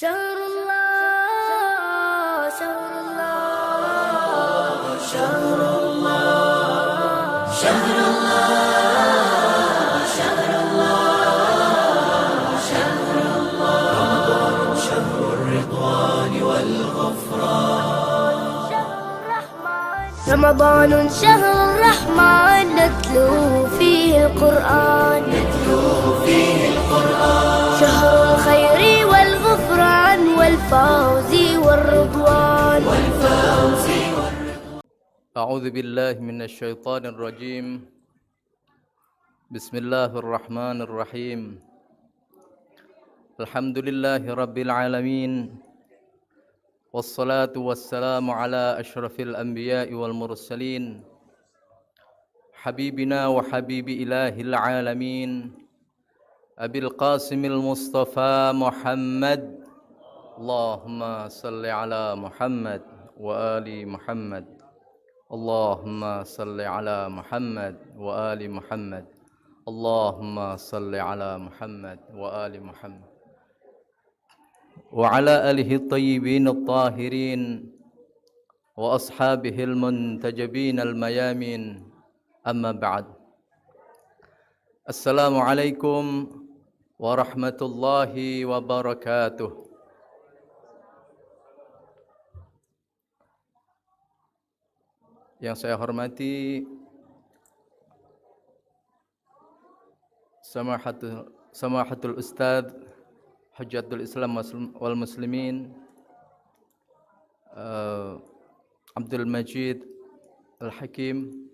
شهر الله شهر الله شهر الله شهر الله شهر الله شهر الله رمضان شهر الرضوان والغفران رمضان شهر الرحمن نتلو فيه القرآن شهر الخير والغفران والفوز والرضوان أعوذ بالله من الشيطان الرجيم بسم الله الرحمن الرحيم الحمد لله رب العالمين والصلاة والسلام على أشرف الأنبياء والمرسلين حبيبنا وحبيب إله العالمين أبي القاسم المصطفى محمد اللهم صل على محمد وآل محمد اللهم صل على محمد وآل محمد اللهم صل على محمد وآل محمد وعلى آله الطيبين الطاهرين وأصحابه المنتجبين الميامين أما بعد السلام عليكم warahmatullahi wabarakatuh. Yang saya hormati Samahatul Ustadz Hujjatul Islam wal Muslimin Abdul Majid Al-Hakim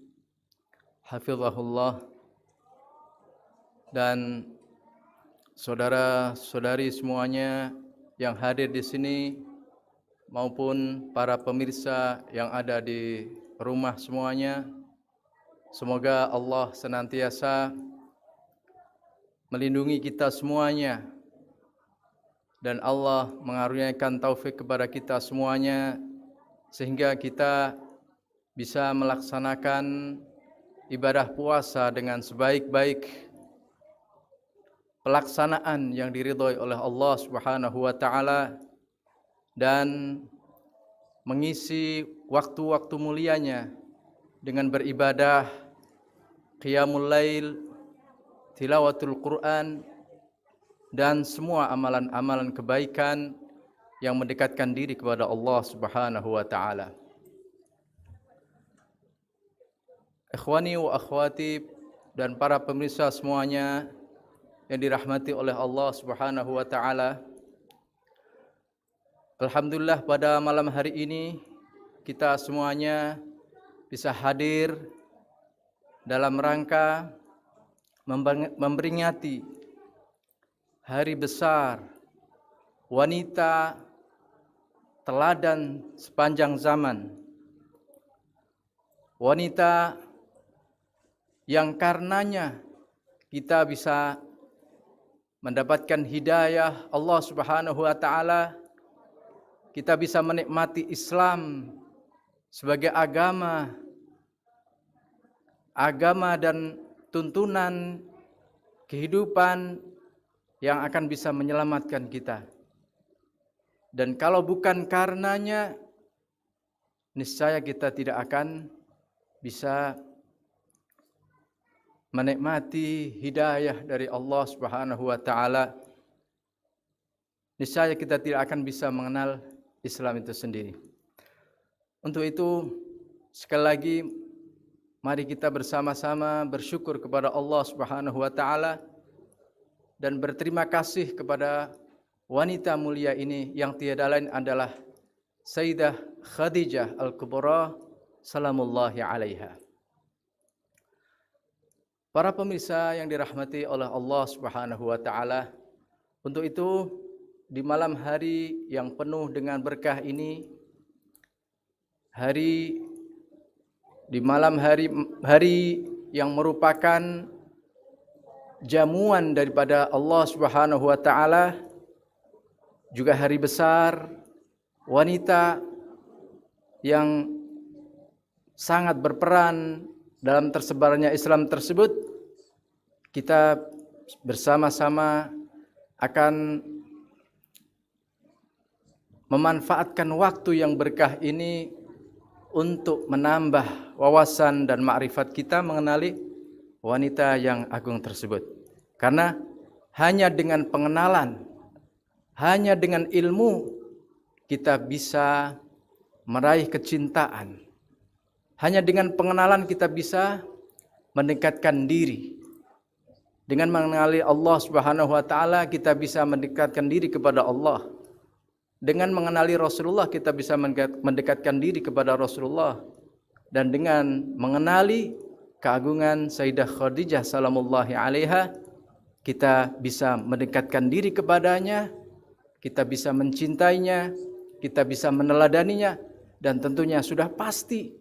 Hafizahullah, dan saudara-saudari semuanya yang hadir di sini maupun para pemirsa yang ada di rumah semuanya. Semoga Allah senantiasa melindungi kita semuanya dan Allah mengaruniakan taufik kepada kita semuanya sehingga kita bisa melaksanakan ibadah puasa dengan sebaik-baik pelaksanaan yang diridhoi oleh Allah Subhanahu wa taala dan mengisi waktu-waktu mulianya dengan beribadah, qiyamul lail, tilawatul Quran, dan semua amalan-amalan kebaikan yang mendekatkan diri kepada Allah Subhanahu wa taala. Ikhwani wa akhwati dan para pemirsa semuanya yang dirahmati oleh Allah Subhanahu wa taala. Alhamdulillah pada malam hari ini kita semuanya bisa hadir dalam rangka memperingati hari besar wanita teladan sepanjang zaman. Wanita yang karenanya kita bisa mendapatkan hidayah Allah Subhanahu wa taala, kita bisa menikmati Islam sebagai agama dan tuntunan kehidupan yang akan bisa menyelamatkan kita. Dan kalau bukan karenanya, niscaya kita tidak akan bisa menikmati hidayah dari Allah Subhanahu wa taala. Niscaya kita tidak akan bisa mengenal Islam itu sendiri. Untuk itu, sekali lagi mari kita bersama-sama bersyukur kepada Allah Subhanahu wa taala dan berterima kasih kepada wanita mulia ini yang tiada lain adalah Sayyidah Khadijah Al-Kubra salamullahi alaiha. Para pemirsa yang dirahmati oleh Allah Subhanahu wa taala, untuk itu di malam hari yang penuh dengan berkah ini, di malam hari yang merupakan jamuan daripada Allah Subhanahu wa taala, juga hari besar wanita yang sangat berperan dalam tersebarnya Islam tersebut, kita bersama-sama akan memanfaatkan waktu yang berkah ini untuk menambah wawasan dan ma'rifat kita mengenali wanita yang agung tersebut. Karena hanya dengan pengenalan, hanya dengan ilmu kita bisa meraih kecintaan. Hanya dengan pengenalan kita bisa mendekatkan diri. Dengan mengenali Allah Subhanahu wa taala kita bisa mendekatkan diri kepada Allah. Dengan mengenali Rasulullah kita bisa mendekatkan diri kepada Rasulullah. Dan dengan mengenali keagungan Sayyidah Khadijah salamullahi alaiha kita bisa mendekatkan diri kepadanya, kita bisa mencintainya, kita bisa meneladaninya, dan tentunya sudah pasti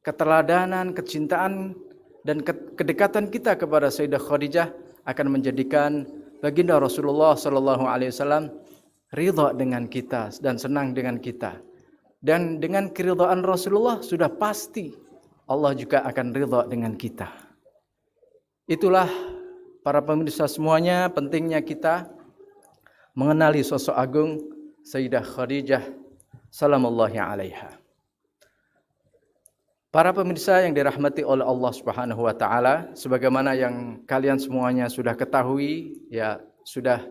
keteladanan, kecintaan, dan kedekatan kita kepada Sayyidah Khadijah akan menjadikan baginda Rasulullah sallallahu alaihi wasallam ridha dengan kita dan senang dengan kita. Dan dengan keridhaan Rasulullah sudah pasti Allah juga akan ridha dengan kita. Itulah para pemirsa semuanya, pentingnya kita mengenali sosok agung Sayyidah Khadijah salamullahi alaiha. Para pemirsa yang dirahmati oleh Allah Subhanahu wa taala, sebagaimana yang kalian semuanya sudah ketahui, ya sudah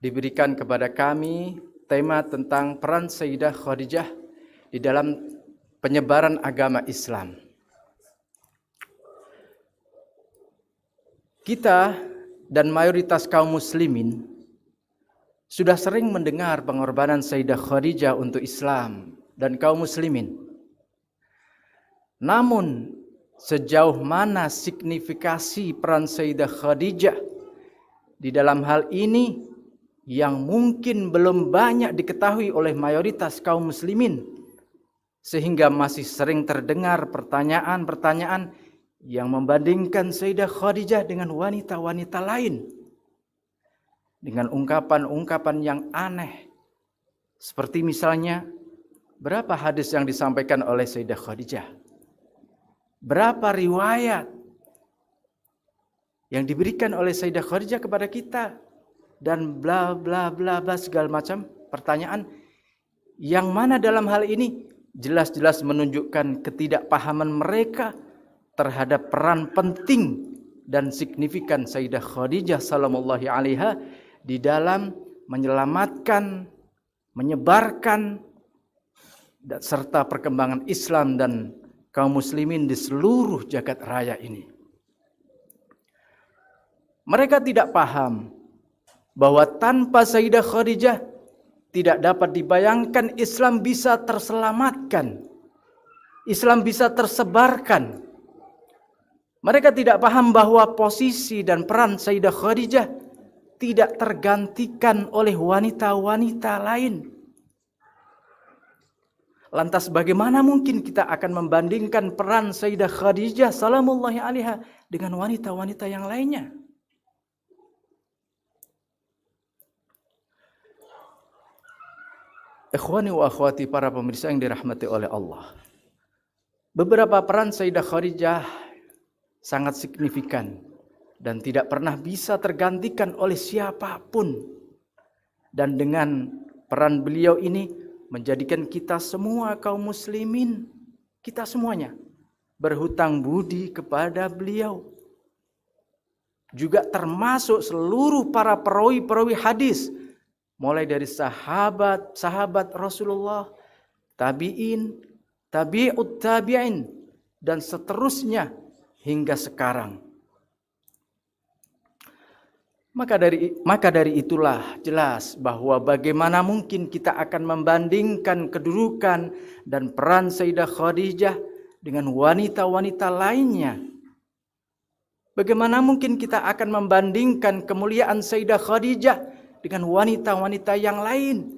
diberikan kepada kami tema tentang peran Sayyidah Khadijah di dalam penyebaran agama Islam. Kita dan mayoritas kaum muslimin sudah sering mendengar pengorbanan Sayyidah Khadijah untuk Islam dan kaum muslimin. Namun sejauh mana signifikasi peran Sayyidah Khadijah di dalam hal ini yang mungkin belum banyak diketahui oleh mayoritas kaum muslimin, sehingga masih sering terdengar pertanyaan-pertanyaan yang membandingkan Sayyidah Khadijah dengan wanita-wanita lain, dengan ungkapan-ungkapan yang aneh, seperti misalnya berapa hadis yang disampaikan oleh Sayyidah Khadijah, berapa riwayat yang diberikan oleh Sayyidah Khadijah kepada kita, dan bla bla bla bla segala macam pertanyaan yang mana dalam hal ini jelas-jelas menunjukkan ketidakpahaman mereka terhadap peran penting dan signifikan Sayyidah Khadijah salamullahi alaiha di dalam menyelamatkan, menyebarkan serta perkembangan Islam dan kaum muslimin di seluruh jagat raya ini. Mereka tidak paham bahwa tanpa Sayyidah Khadijah tidak dapat dibayangkan Islam bisa terselamatkan, Islam bisa tersebarkan. Mereka tidak paham bahwa posisi dan peran Sayyidah Khadijah tidak tergantikan oleh wanita-wanita lain. Lantas bagaimana mungkin kita akan membandingkan peran Sayyidah Khadijah salamullahi alaiha dengan wanita-wanita yang lainnya? Ikhwani wa akhwati, para pemirsa yang dirahmati oleh Allah. Beberapa peran Sayyidah Khadijah sangat signifikan dan tidak pernah bisa tergantikan oleh siapapun. Dan dengan peran beliau ini menjadikan kita semua kaum muslimin, kita semuanya berhutang budi kepada beliau. Juga termasuk seluruh para perawi-perawi hadis, mulai dari sahabat Rasulullah, tabi'in, tabi'ut tabi'in, dan seterusnya hingga sekarang. Maka dari itulah jelas bahwa bagaimana mungkin kita akan membandingkan kedudukan dan peran Sayyidah Khadijah dengan wanita-wanita lainnya. Bagaimana mungkin kita akan membandingkan kemuliaan Sayyidah Khadijah dengan wanita-wanita yang lain?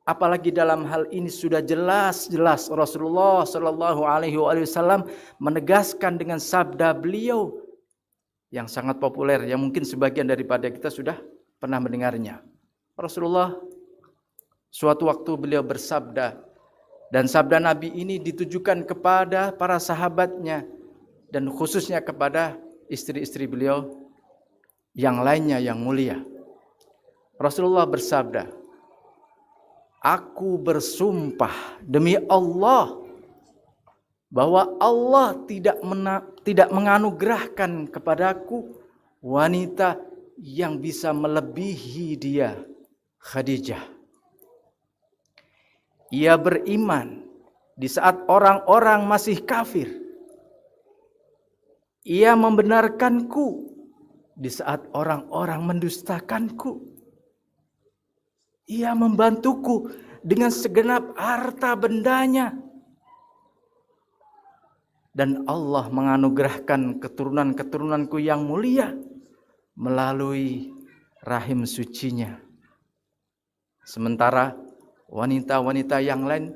Apalagi dalam hal ini sudah jelas-jelas Rasulullah Shallallahu Alaihi Wasallam menegaskan dengan sabda beliau yang sangat populer, yang mungkin sebagian daripada kita sudah pernah mendengarnya. Rasulullah suatu waktu beliau bersabda, dan sabda Nabi ini ditujukan kepada para sahabatnya dan khususnya kepada istri-istri beliau yang lainnya yang mulia. Rasulullah bersabda, Aku bersumpah demi Allah bahwa Allah tidak menganugerahkan kepadaku wanita yang bisa melebihi dia, Khadijah. Ia beriman di saat orang-orang masih kafir. Ia membenarkanku di saat orang-orang mendustakanku. Ia membantuku dengan segenap harta bendanya. Dan Allah menganugerahkan keturunan-keturunanku yang mulia melalui rahim sucinya. Sementara wanita-wanita yang lain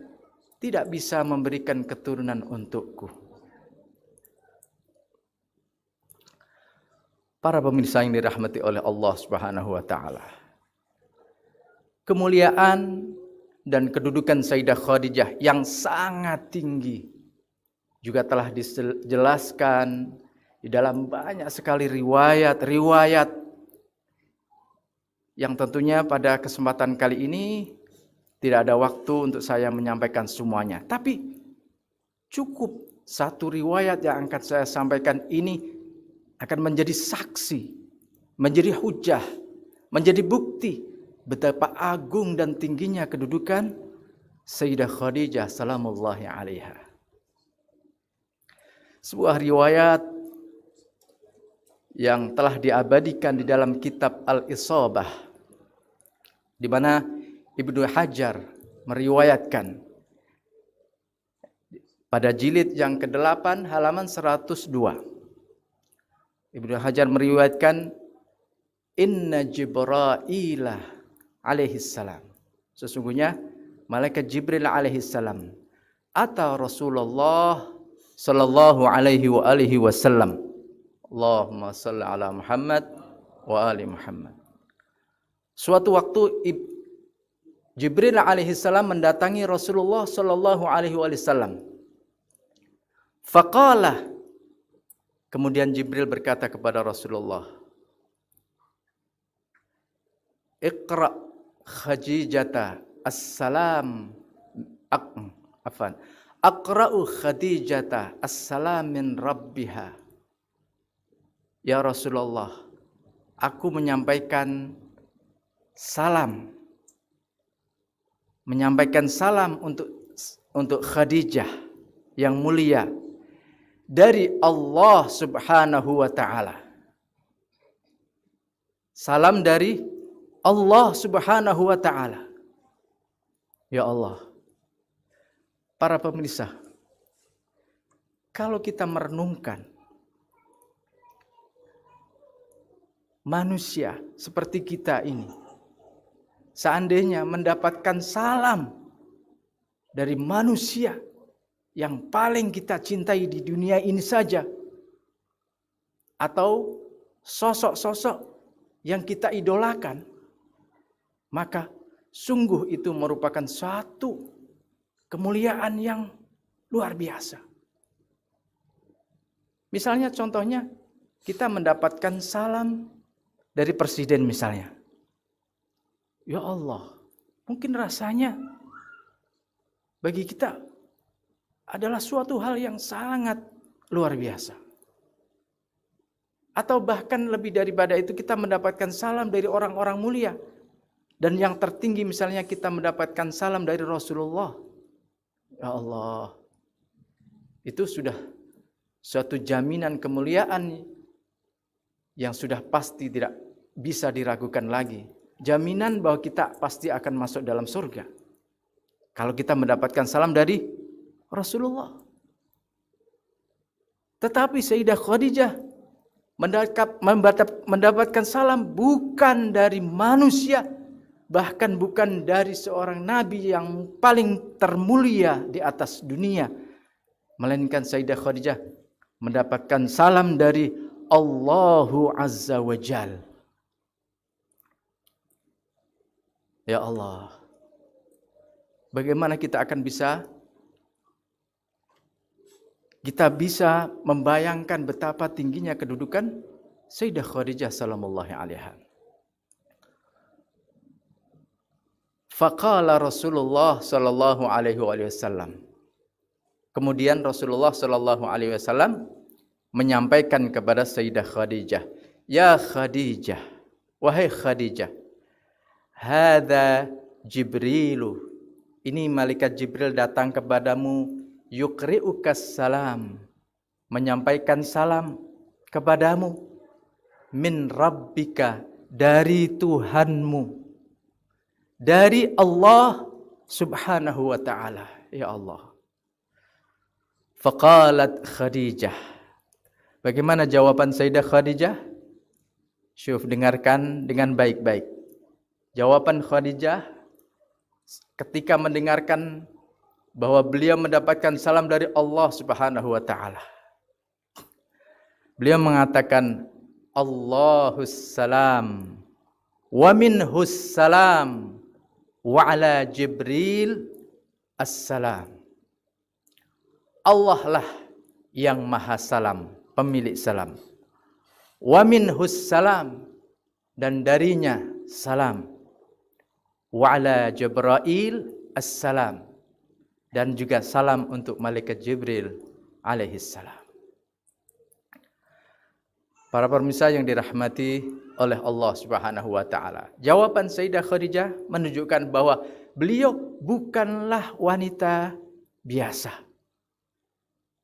tidak bisa memberikan keturunan untukku. Para pemirsa yang dirahmati oleh Allah Subhanahu wa taala. Kemuliaan dan kedudukan Sayyidah Khadijah yang sangat tinggi juga telah dijelaskan di dalam banyak sekali riwayat-riwayat yang tentunya pada kesempatan kali ini tidak ada waktu untuk saya menyampaikan semuanya. Tapi cukup satu riwayat yang akan saya sampaikan ini akan menjadi saksi, menjadi hujah, menjadi bukti betapa agung dan tingginya kedudukan Sayyidah Khadijah salamullahi alaiha. Sebuah riwayat yang telah diabadikan di dalam kitab Al-Isabah, di mana Ibnu Hajar meriwayatkan pada jilid yang ke-8 halaman 102. Ibnu Hajar meriwayatkan, Inna Jibra'ila alaihissalam. Sesungguhnya malaikat Jibril alaihissalam ata Rasulullah sallallahu alaihi wa alihi wasallam. Allahumma salli ala Muhammad wa ali Muhammad. Suatu waktu Jibril alaihissalam mendatangi Rasulullah sallallahu alaihi wasallam. Faqala, kemudian Jibril berkata kepada Rasulullah, Iqra Khadijata assalam Aqra'u Khadijata assalam min rabbiha. Ya Rasulullah, aku menyampaikan salam untuk Khadijah yang mulia dari Allah Subhanahu wa taala. Salam dari Allah Subhanahu wa taala. Ya Allah, para pemirsa, kalau kita merenungkan manusia seperti kita ini, seandainya mendapatkan salam dari manusia yang paling kita cintai di dunia ini saja, atau sosok-sosok yang kita idolakan, maka sungguh itu merupakan suatu kemuliaan yang luar biasa. Misalnya contohnya kita mendapatkan salam dari presiden misalnya. Ya Allah, mungkin rasanya bagi kita adalah suatu hal yang sangat luar biasa. Atau bahkan lebih daripada itu kita mendapatkan salam dari orang-orang mulia. Dan yang tertinggi misalnya kita mendapatkan salam dari Rasulullah. Ya Allah, itu sudah suatu jaminan kemuliaan yang sudah pasti tidak bisa diragukan lagi. Jaminan bahwa kita pasti akan masuk dalam surga kalau kita mendapatkan salam dari Rasulullah. Tetapi Sayyidah Khadijah mendapatkan salam bukan dari manusia, bahkan bukan dari seorang nabi yang paling termulia di atas dunia, melainkan Sayyidah Khadijah mendapatkan salam dari Allahu Azza wa Jal. Ya Allah, bagaimana kita bisa membayangkan betapa tingginya kedudukan Sayyidah Khadijah salamullahi alaiha. Faqala Rasulullah sallallahu alaihi wasallam. Kemudian Rasulullah sallallahu alaihi wasallam menyampaikan kepada Sayyidah Khadijah, "Ya Khadijah, wahai Khadijah, hadza Jibrilu. Ini malaikat Jibril datang kepadamu, yuqri'ukas salam, menyampaikan salam kepadamu, min rabbika, dari Tuhanmu, dari Allah subhanahu wa ta'ala." Ya Allah. Faqalat Khadijah. Bagaimana jawaban Sayyidah Khadijah? Syuf, dengarkan dengan baik-baik. Jawaban Khadijah ketika mendengarkan bahwa beliau mendapatkan salam dari Allah subhanahu wa ta'ala. Beliau mengatakan, Allahus salam, wa minhus salam, wa ala Jibril assalam. Allah lah yang maha salam, pemilik salam. Wa minhus salam, dan darinya salam. Wa ala Jibril assalam, dan juga salam untuk malaikat Jibril alaihissalam. Para pemirsa yang dirahmati oleh Allah subhanahu wa ta'ala, jawaban Sayyidah Khadijah menunjukkan bahwa beliau bukanlah wanita biasa.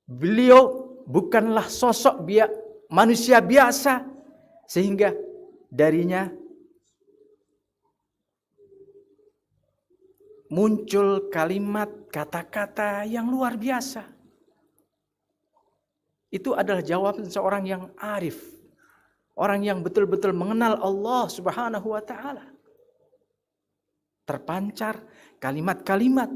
Beliau bukanlah sosok manusia biasa, sehingga darinya muncul kalimat, kata-kata yang luar biasa. Itu adalah jawaban seorang yang arif, orang yang betul-betul mengenal Allah subhanahu wa ta'ala. Terpancar kalimat-kalimat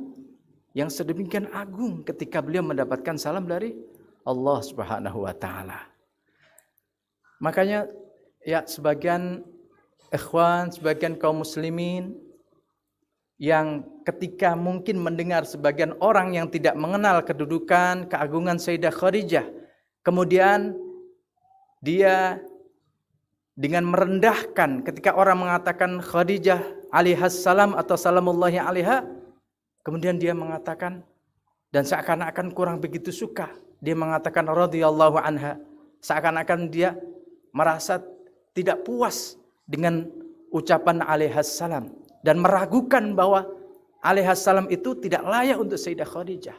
yang sedemikian agung ketika beliau mendapatkan salam dari Allah subhanahu wa ta'ala. Makanya ya, sebagian ikhwan, sebagian kaum muslimin yang ketika mungkin mendengar sebagian orang yang tidak mengenal kedudukan, keagungan Sayyidah Khadijah, kemudian dia dengan merendahkan ketika orang mengatakan Khadijah alaihassalam atau salamullahi alaiha, kemudian dia mengatakan, dan seakan-akan kurang begitu suka, dia mengatakan radhiyallahu anha, seakan-akan dia merasa tidak puas dengan ucapan alaihassalam dan meragukan bahwa alaihassalam itu tidak layak untuk Sayyidah Khadijah.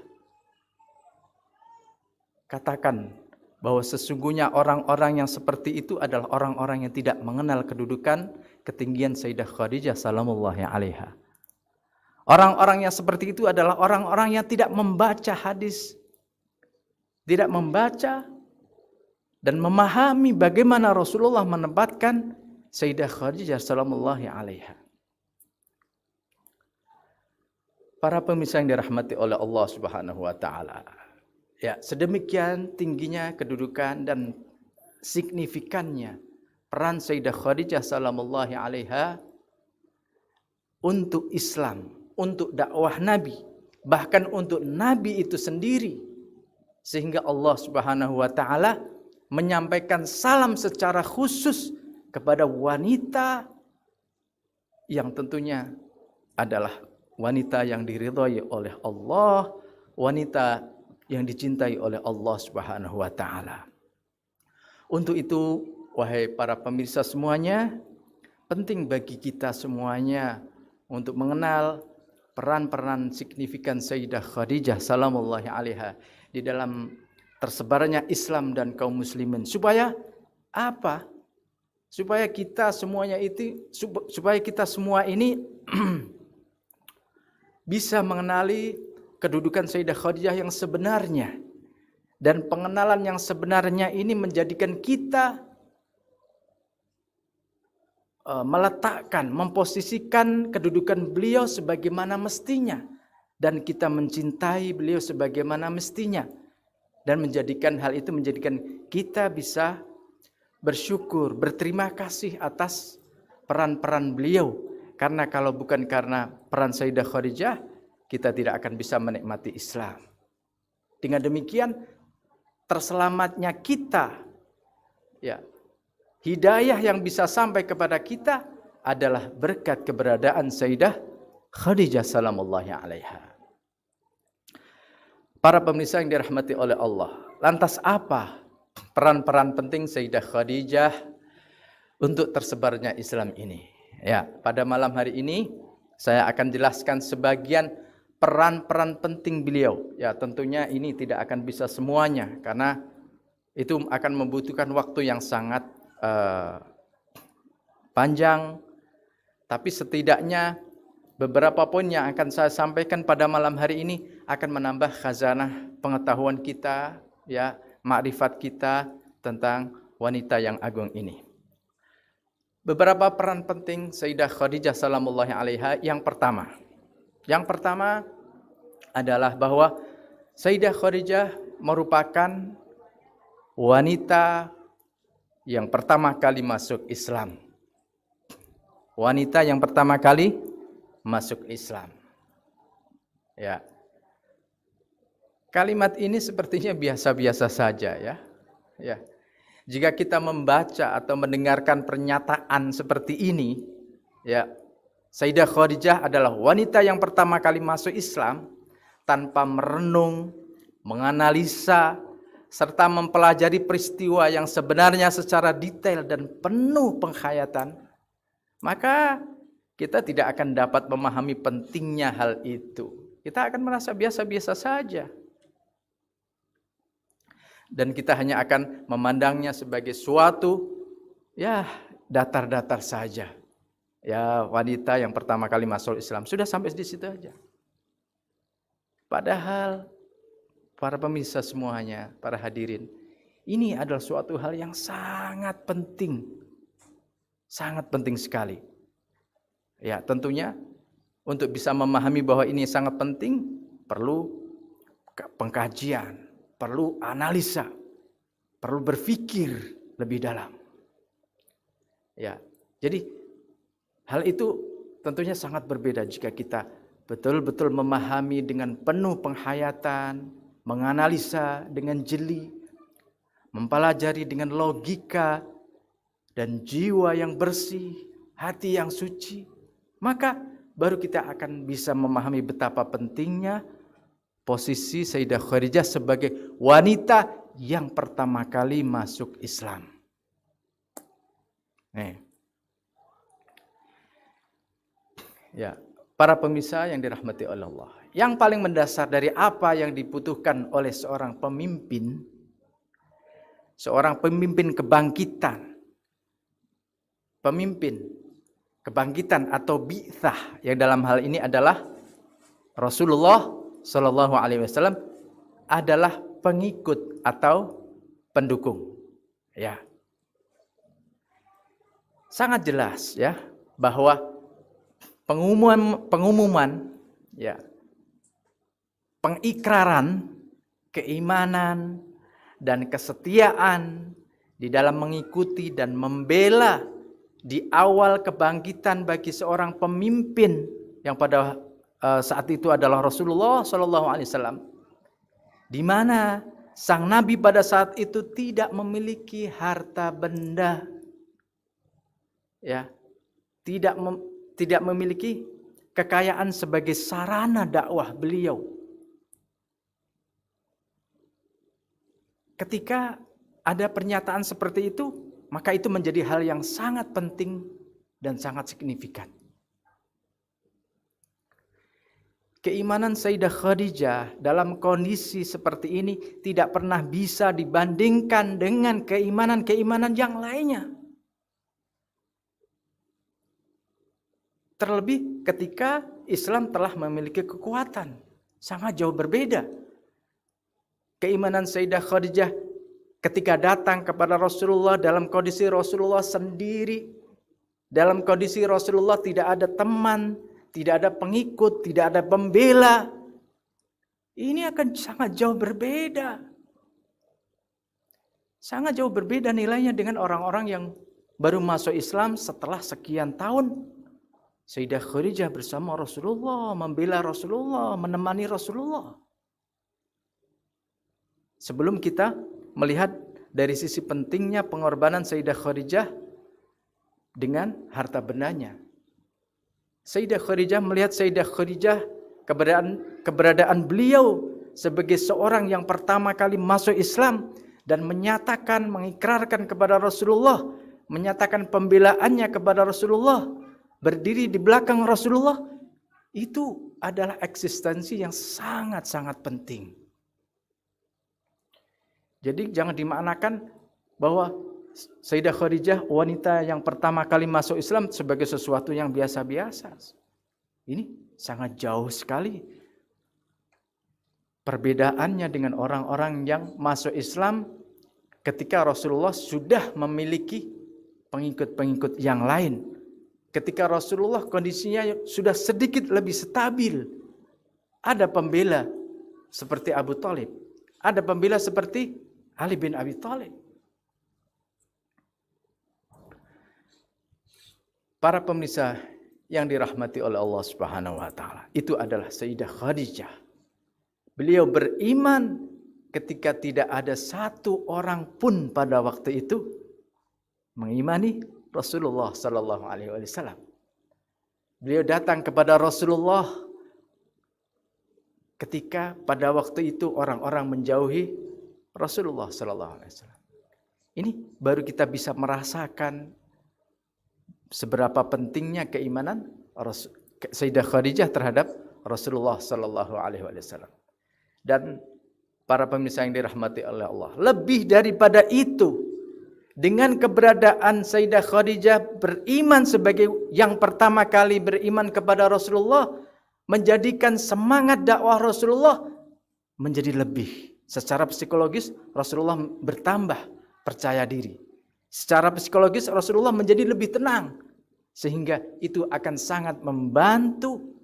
Katakan bahwa sesungguhnya orang-orang yang seperti itu adalah orang-orang yang tidak mengenal kedudukan, ketinggian Sayyidah Khadijah salamullahi alaiha. Orang-orang yang seperti itu adalah orang-orang yang tidak membaca hadis, tidak membaca dan memahami bagaimana Rasulullah menempatkan Sayyidah Khadijah salamullahi alaiha. Para pemirsa yang dirahmati oleh Allah subhanahu wa ta'ala. Ya, sedemikian tingginya kedudukan dan signifikannya peran Sayyidah Khadijah salamullahi alaiha untuk Islam, untuk dakwah Nabi, bahkan untuk Nabi itu sendiri, sehingga Allah subhanahu wa ta'ala menyampaikan salam secara khusus kepada wanita yang tentunya adalah wanita yang diridhai oleh Allah, wanita yang dicintai oleh Allah subhanahu wa ta'ala. Untuk itu, wahai para pemirsa semuanya, penting bagi kita semuanya untuk mengenal peran-peran signifikan Sayyidah Khadijah salamullahi alaiha di dalam tersebarnya Islam dan kaum muslimin. Supaya apa? Supaya kita semuanya supaya kita semua ini bisa mengenali kedudukan Sayyidah Khadijah yang sebenarnya. Dan pengenalan yang sebenarnya ini menjadikan kita meletakkan, memposisikan kedudukan beliau sebagaimana mestinya, dan kita mencintai beliau sebagaimana mestinya, dan menjadikan hal itu menjadikan kita bisa bersyukur, berterima kasih atas peran-peran beliau, karena kalau bukan karena peran Sayyidah Khadijah, kita tidak akan bisa menikmati Islam. Dengan demikian terselamatnya kita, ya, hidayah yang bisa sampai kepada kita adalah berkat keberadaan Sayyidah Khadijah salamullahi alaiha. Para pemirsa yang dirahmati oleh Allah, lantas apa peran-peran penting Sayyidah Khadijah untuk tersebarnya Islam ini? Ya, pada malam hari ini saya akan jelaskan sebagian peran-peran penting beliau. Ya, tentunya ini tidak akan bisa semuanya karena itu akan membutuhkan waktu yang sangat panjang. Tapi setidaknya beberapa poin yang akan saya sampaikan pada malam hari ini akan menambah khazanah pengetahuan kita, ya, makrifat kita tentang wanita yang agung ini. Beberapa peran penting Sayyidah Khadijah salamullahi alaiha. Yang pertama adalah bahwa Sayyidah Khadijah merupakan wanita yang pertama kali masuk Islam. Wanita yang pertama kali masuk Islam. Ya. Kalimat ini sepertinya biasa-biasa saja, ya. Ya. Jika kita membaca atau mendengarkan pernyataan seperti ini, ya, Sayyidah Khadijah adalah wanita yang pertama kali masuk Islam, tanpa merenung, menganalisa, serta mempelajari peristiwa yang sebenarnya secara detail dan penuh penghayatan, maka kita tidak akan dapat memahami pentingnya hal itu. Kita akan merasa biasa-biasa saja. Dan kita hanya akan memandangnya sebagai suatu, ya, datar-datar saja. Ya, wanita yang pertama kali masuk Islam. Sudah sampai di situ aja. Padahal para pemirsa semuanya, para hadirin, ini adalah suatu hal yang sangat penting. Sangat penting sekali. Ya, tentunya untuk bisa memahami bahwa ini sangat penting, perlu pengkajian, perlu analisa, perlu berpikir lebih dalam. Ya, jadi hal itu tentunya sangat berbeda jika kita betul-betul memahami dengan penuh penghayatan, menganalisa dengan jeli, mempelajari dengan logika dan jiwa yang bersih, hati yang suci, maka baru kita akan bisa memahami betapa pentingnya posisi Sayyidah Khadijah sebagai wanita yang pertama kali masuk Islam. Ya, para pemirsa yang dirahmati oleh Allah, yang paling mendasar dari apa yang dibutuhkan oleh seorang pemimpin kebangkitan atau bi'tsah, yang dalam hal ini adalah Rasulullah Shallallahu Alaihi Wasallam, adalah pengikut atau pendukung. Ya, sangat jelas, ya, bahwa pengumuman, ya, pengikraran keimanan dan kesetiaan di dalam mengikuti dan membela di awal kebangkitan bagi seorang pemimpin yang pada saat itu adalah Rasulullah Shallallahu Alaihi Wasallam, di mana sang Nabi pada saat itu tidak memiliki harta benda, ya, tidak memiliki kekayaan sebagai sarana dakwah beliau. Ketika ada pernyataan seperti itu, maka itu menjadi hal yang sangat penting dan sangat signifikan. Keimanan Sayyidah Khadijah dalam kondisi seperti ini tidak pernah bisa dibandingkan dengan keimanan-keimanan yang lainnya. Terlebih ketika Islam telah memiliki kekuatan, sangat jauh berbeda. Keimanan Sayyidah Khadijah ketika datang kepada Rasulullah dalam kondisi Rasulullah sendiri, dalam kondisi Rasulullah tidak ada teman, tidak ada pengikut, tidak ada pembela. Ini akan sangat jauh berbeda. Sangat jauh berbeda nilainya dengan orang-orang yang baru masuk Islam setelah sekian tahun. Sayyidah Khadijah bersama Rasulullah, membela Rasulullah, menemani Rasulullah. Sebelum kita melihat dari sisi pentingnya pengorbanan Sayyidah Khadijah dengan harta bendanya. Sayyidah Khadijah melihat Sayyidah Khadijah keberadaan beliau sebagai seorang yang pertama kali masuk Islam dan menyatakan, mengikrarkan kepada Rasulullah, menyatakan pembelaannya kepada Rasulullah, berdiri di belakang Rasulullah, itu adalah eksistensi yang sangat-sangat penting. Jadi jangan dimaknakan bahwa Sayyidah Khadijah wanita yang pertama kali masuk Islam sebagai sesuatu yang biasa-biasa. Ini sangat jauh sekali perbedaannya dengan orang-orang yang masuk Islam ketika Rasulullah sudah memiliki pengikut-pengikut yang lain. Ketika Rasulullah kondisinya sudah sedikit lebih stabil. Ada pembela seperti Abu Thalib. Ada pembela seperti Ali bin Abi Thalib. Para pemirsa yang dirahmati oleh Allah Subhanahu wa taala, itu adalah Sayyidah Khadijah. Beliau beriman ketika tidak ada satu orang pun pada waktu itu mengimani Rasulullah sallallahu alaihi wasallam. Beliau datang kepada Rasulullah ketika pada waktu itu orang-orang menjauhi Rasulullah sallallahu alaihi wasallam. Ini baru kita bisa merasakan seberapa pentingnya keimanan Sayyidah Khadijah terhadap Rasulullah sallallahu alaihi wasallam. Dan para pemirsa yang dirahmati oleh Allah, lebih daripada itu, dengan keberadaan Sayyidah Khadijah beriman sebagai yang pertama kali beriman kepada Rasulullah, menjadikan semangat dakwah Rasulullah menjadi lebih. Secara psikologis Rasulullah bertambah percaya diri. Secara psikologis Rasulullah menjadi lebih tenang. Sehingga itu akan sangat membantu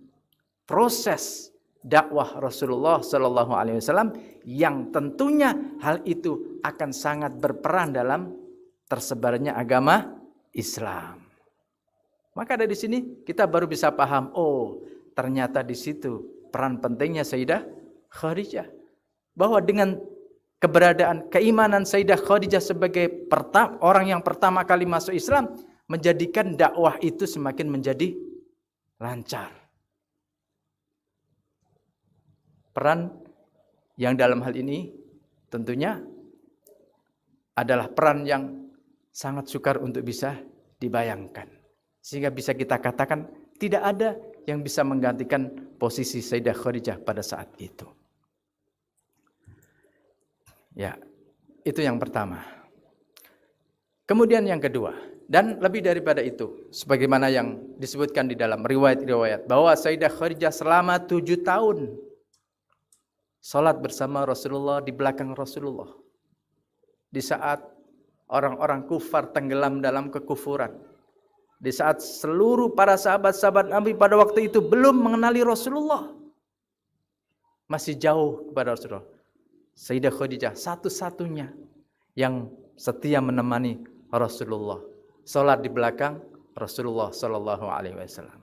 proses dakwah Rasulullah sallallahu alaihi wasallam, yang tentunya hal itu akan sangat berperan dalam tersebarnya agama Islam. Maka dari sini kita baru bisa paham, oh ternyata di situ peran pentingnya Sayyidah Khadijah. Bahwa dengan keberadaan keimanan Sayyidah Khadijah sebagai orang yang pertama kali masuk Islam, menjadikan dakwah itu semakin menjadi lancar. Peran yang dalam hal ini tentunya adalah peran yang sangat sukar untuk bisa dibayangkan. Sehingga bisa kita katakan tidak ada yang bisa menggantikan posisi Sayyidah Khadijah pada saat itu. Ya, itu yang pertama. Kemudian yang kedua, dan lebih daripada itu, sebagaimana yang disebutkan di dalam riwayat-riwayat, bahwa Sayyidah Khadijah selama 7 tahun salat bersama Rasulullah di belakang Rasulullah. Di saat orang-orang kufar tenggelam dalam kekufuran. Di saat seluruh para sahabat-sahabat Nabi pada waktu itu belum mengenali Rasulullah. Masih jauh kepada Rasulullah. Sayyidah Khadijah satu-satunya yang setia menemani Rasulullah. Salat di belakang Rasulullah sallallahu alaihi wasallam.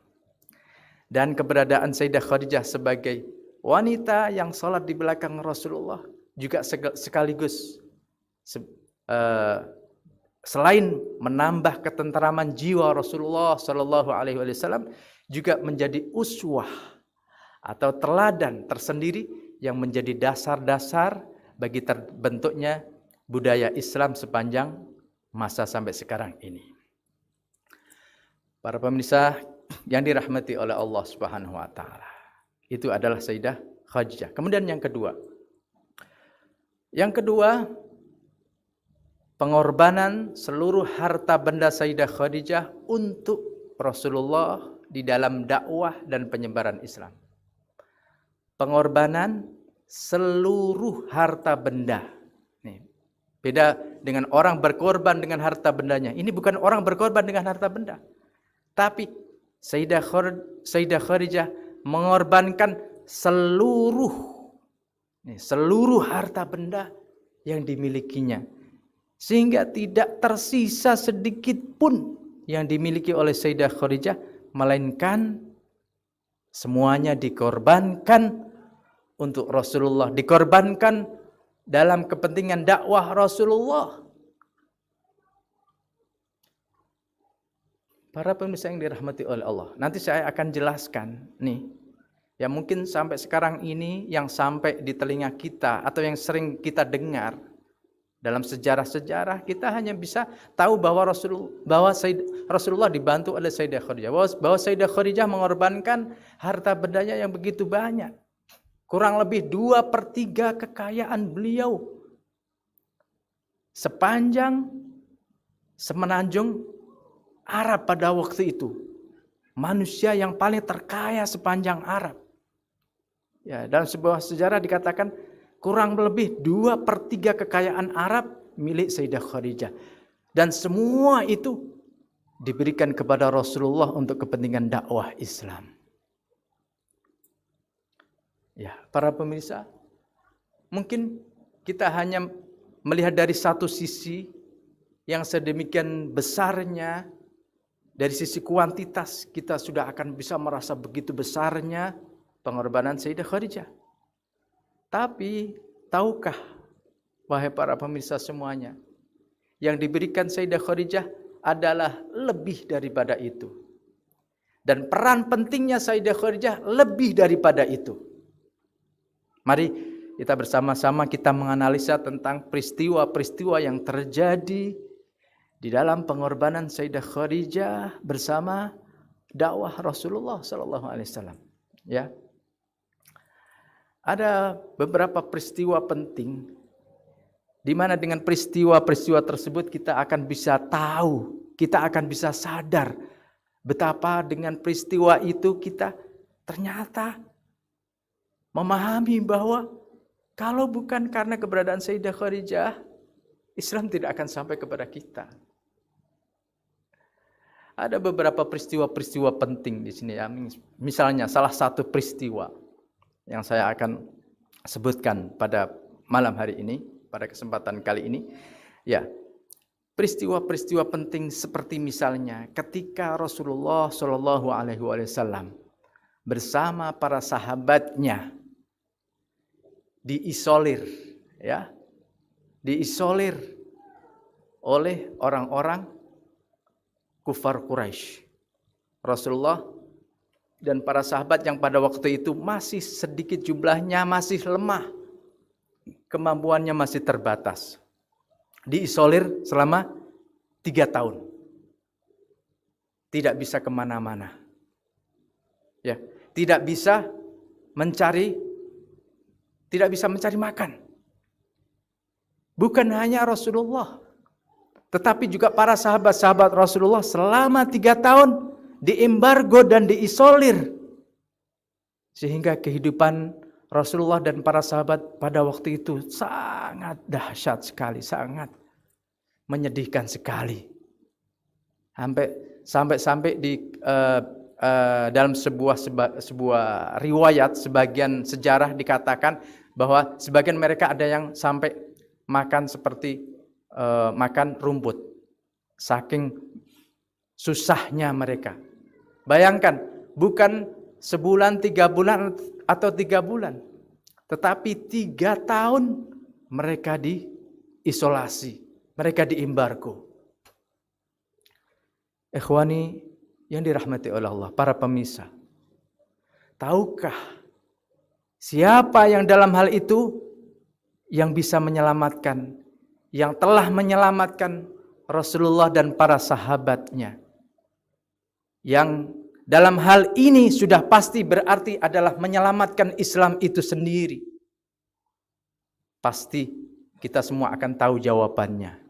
Dan keberadaan Sayyidah Khadijah sebagai wanita yang salat di belakang Rasulullah juga sekaligus selain menambah ketenteraman jiwa Rasulullah sallallahu alaihi wasallam, juga menjadi uswah atau teladan tersendiri yang menjadi dasar-dasar bagi terbentuknya budaya Islam sepanjang masa sampai sekarang ini. Para pemirsa yang dirahmati oleh Allah Subhanahu wa taala, itu adalah Sayyidah Khadijah. Kemudian yang kedua. Yang kedua, pengorbanan seluruh harta benda Sayyidah Khadijah untuk Rasulullah di dalam dakwah dan penyebaran Islam. Pengorbanan seluruh harta benda. Nih, beda dengan orang berkorban dengan harta bendanya. Ini bukan orang berkorban dengan harta benda. Tapi Sayyidah Khadijah mengorbankan seluruh harta benda yang dimilikinya, sehingga tidak tersisa sedikit pun yang dimiliki oleh Sayyidah Khadijah, melainkan semuanya dikorbankan untuk Rasulullah, dikorbankan dalam kepentingan dakwah Rasulullah. Para pemirsa yang dirahmati oleh Allah, nanti saya akan jelaskan nih, ya mungkin sampai sekarang ini yang sampai di telinga kita atau yang sering kita dengar dalam sejarah-sejarah, kita hanya bisa tahu bahwa Rasulullah dibantu oleh Sayyidah Khadijah, bahwa Sayyidah Khadijah mengorbankan harta bendanya yang begitu banyak, kurang lebih 2/3 kekayaan beliau sepanjang semenanjung Arab pada waktu itu. Manusia yang paling terkaya sepanjang Arab. Ya, dalam sebuah sejarah dikatakan kurang lebih 2/3 kekayaan Arab milik Sayyidah Khadijah. Dan semua itu diberikan kepada Rasulullah untuk kepentingan dakwah Islam. Ya, para pemirsa, mungkin kita hanya melihat dari satu sisi yang sedemikian besarnya. Dari sisi kuantitas kita sudah akan bisa merasa begitu besarnya pengorbanan Sayyidah Khadijah. Tapi tahukah wahai para pemirsa semuanya, yang diberikan Sayyidah Khadijah adalah lebih daripada itu. Dan peran pentingnya Sayyidah Khadijah lebih daripada itu. Mari kita bersama-sama kita menganalisa tentang peristiwa-peristiwa yang terjadi di dalam pengorbanan Sayyidah Khadijah bersama dakwah Rasulullah sallallahu alaihi wasallam. Ya. Ada beberapa peristiwa penting di mana dengan peristiwa-peristiwa tersebut kita akan bisa tahu, kita akan bisa sadar betapa dengan peristiwa itu kita ternyata memahami bahwa kalau bukan karena keberadaan Sayyidah Khadijah, Islam tidak akan sampai kepada kita. Ada beberapa peristiwa-peristiwa penting di sini ya. Misalnya salah satu peristiwa yang saya akan sebutkan pada malam hari ini, pada kesempatan kali ini, ya. Peristiwa-peristiwa penting seperti misalnya ketika Rasulullah Shallallahu alaihi wasallam bersama para sahabatnya diisolir, ya. Diisolir oleh orang-orang kufar Quraisy. Rasulullah dan para sahabat yang pada waktu itu masih sedikit jumlahnya, masih lemah, kemampuannya masih terbatas. Diisolir selama 3 tahun. Tidak bisa kemana-mana. Ya, tidak bisa mencari makan. Bukan hanya Rasulullah, tetapi juga para sahabat-sahabat Rasulullah selama 3 tahun diembargo dan diisolir. Sehingga kehidupan Rasulullah dan para sahabat pada waktu itu sangat dahsyat sekali, sangat menyedihkan sekali. Sampai di dalam sebuah riwayat, sebagian sejarah dikatakan bahwa sebagian mereka ada yang sampai makan seperti makan rumput, saking susahnya mereka. Bayangkan, bukan sebulan, 3 bulan atau 3 bulan, tetapi 3 tahun mereka diisolasi, mereka diembargo. Ikhwani yang dirahmati oleh Allah, para pemirsa, tahukah siapa yang dalam hal itu yang bisa menyelamatkan, yang telah menyelamatkan Rasulullah dan para sahabatnya? Yang dalam hal ini sudah pasti berarti adalah menyelamatkan Islam itu sendiri. Pasti kita semua akan tahu jawabannya.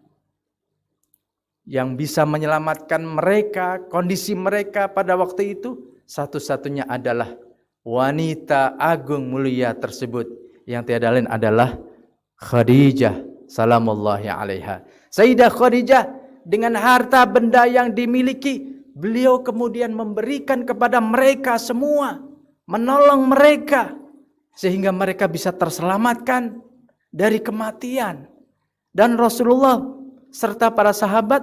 Yang bisa menyelamatkan mereka, kondisi mereka pada waktu itu, satu-satunya adalah wanita agung mulia tersebut, yang tiada lain adalah Khadijah salamullahi alaiha. Sayyidah Khadijah dengan harta benda yang dimiliki, beliau kemudian memberikan kepada mereka semua, menolong mereka sehingga mereka bisa terselamatkan dari kematian. Dan Rasulullah serta para sahabat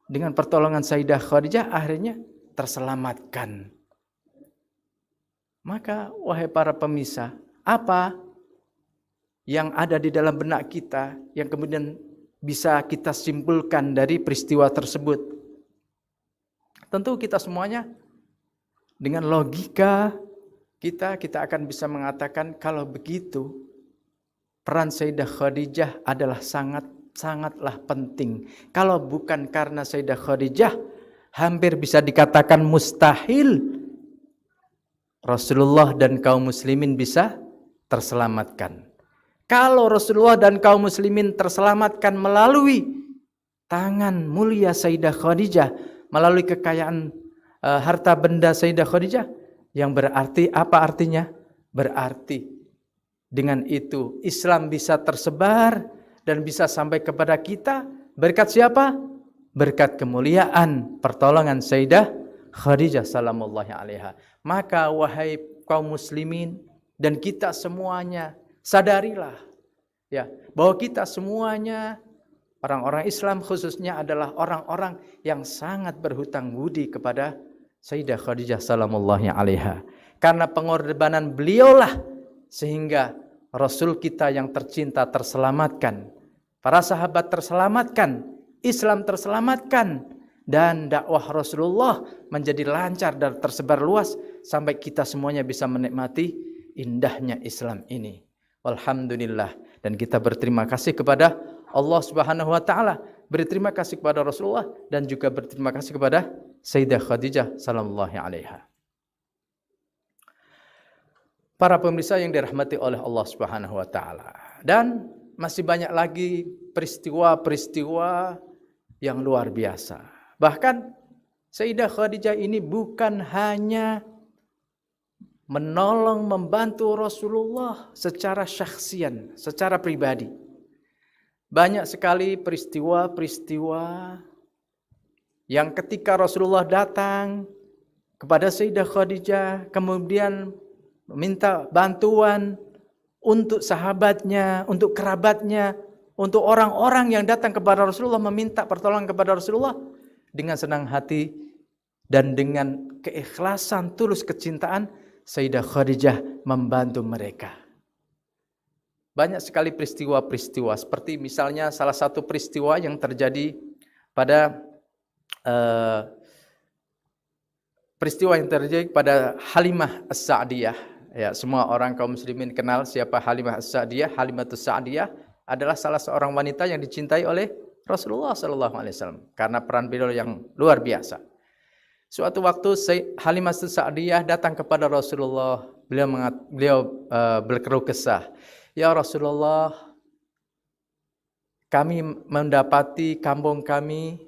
dengan pertolongan Sayyidah Khadijah akhirnya terselamatkan. Maka wahai para pemirsa, apa yang ada di dalam benak kita yang kemudian bisa kita simpulkan dari peristiwa tersebut? Tentu kita semuanya dengan logika kita akan bisa mengatakan kalau begitu peran Sayyidah Khadijah adalah sangatlah penting. Kalau bukan karena Sayyidah Khadijah, hampir bisa dikatakan mustahil Rasulullah dan kaum muslimin bisa terselamatkan. Kalau Rasulullah dan kaum muslimin terselamatkan melalui tangan mulia Sayyidah Khadijah, melalui kekayaan harta benda Sayyidah Khadijah, yang berarti apa artinya? Berarti dengan itu Islam bisa tersebar dan bisa sampai kepada kita berkat siapa? Berkat kemuliaan pertolongan Sayyidah Khadijah salamullahi alaiha. Maka wahai kaum muslimin dan kita semuanya, sadarilah ya bahwa kita semuanya orang-orang Islam khususnya adalah orang-orang yang sangat berhutang budi kepada Sayyidah Khadijah salamullahi alaiha. Karena pengorbanan beliaulah sehingga Rasul kita yang tercinta terselamatkan, para sahabat terselamatkan, Islam terselamatkan, dan dakwah Rasulullah menjadi lancar dan tersebar luas sampai kita semuanya bisa menikmati indahnya Islam ini. Alhamdulillah, dan kita berterima kasih kepada Allah Subhanahu wa taala, berterima kasih kepada Rasulullah dan juga berterima kasih kepada Sayyidah Khadijah sallallahu alaiha. Para pemirsa yang dirahmati oleh Allah Subhanahu wa taala, dan masih banyak lagi peristiwa-peristiwa yang luar biasa. Bahkan Sayyidah Khadijah ini bukan hanya menolong membantu Rasulullah secara syakhsian, secara pribadi. Banyak sekali peristiwa-peristiwa yang ketika Rasulullah datang kepada Sayyidah Khadijah kemudian meminta bantuan untuk sahabatnya, untuk kerabatnya, untuk orang-orang yang datang kepada Rasulullah meminta pertolongan kepada Rasulullah, dengan senang hati dan dengan keikhlasan tulus kecintaan Sayyidah Khadijah membantu mereka. Banyak sekali peristiwa-peristiwa, seperti misalnya salah satu peristiwa yang terjadi pada Halimah As-Sa'diyah. Ya, semua orang kaum muslimin kenal siapa Halimah As-Sa'diyah. Halimatus Sa'diyah adalah salah seorang wanita yang dicintai oleh Rasulullah SAW karena peran beliau yang luar biasa. Suatu waktu Halimah As-Sa'diyah datang kepada Rasulullah. Beliau berkeluh kesah, "Ya Rasulullah, kami mendapati kampung kami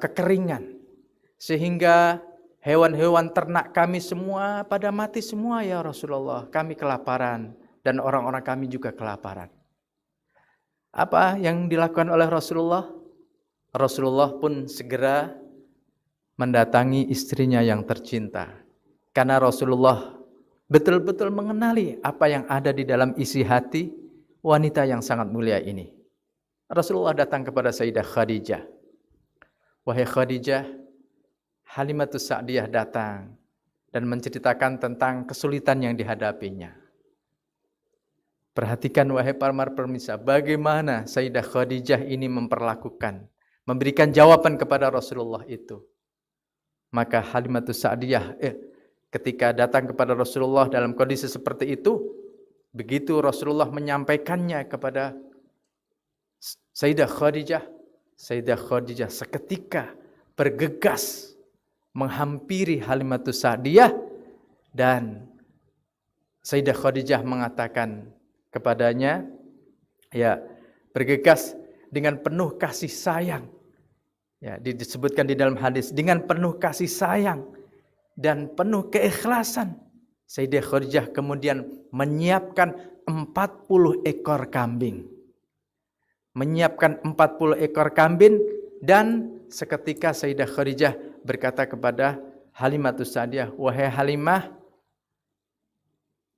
kekeringan sehingga hewan-hewan ternak kami semua pada mati semua ya Rasulullah. Kami kelaparan dan orang-orang kami juga kelaparan." Apa yang dilakukan oleh Rasulullah? Rasulullah pun segera mendatangi istrinya yang tercinta. Karena Rasulullah betul-betul mengenali apa yang ada di dalam isi hati wanita yang sangat mulia ini. Rasulullah datang kepada Sayyidah Khadijah. "Wahai Khadijah, Halimatus Sa'diyah datang dan menceritakan tentang kesulitan yang dihadapinya." Perhatikan wahai para pemirsa, bagaimana Sayyidah Khadijah ini memberikan jawaban kepada Rasulullah itu. Maka Halimatus Sa'diyah ketika datang kepada Rasulullah dalam kondisi seperti itu, begitu Rasulullah menyampaikannya kepada Sayyidah Khadijah seketika bergegas menghampiri Halimatus Sa'diyah, dan Sayyidah Khadijah mengatakan kepadanya, ya, bergegas dengan penuh kasih sayang. Ya, disebutkan di dalam hadis, dengan penuh kasih sayang dan penuh keikhlasan, Sayyidah Khadijah kemudian menyiapkan 40 ekor kambing. Menyiapkan 40 ekor kambing, dan seketika Sayyidah Khadijah berkata kepada Halimatus Sa'diyah, "Wahai Halimah,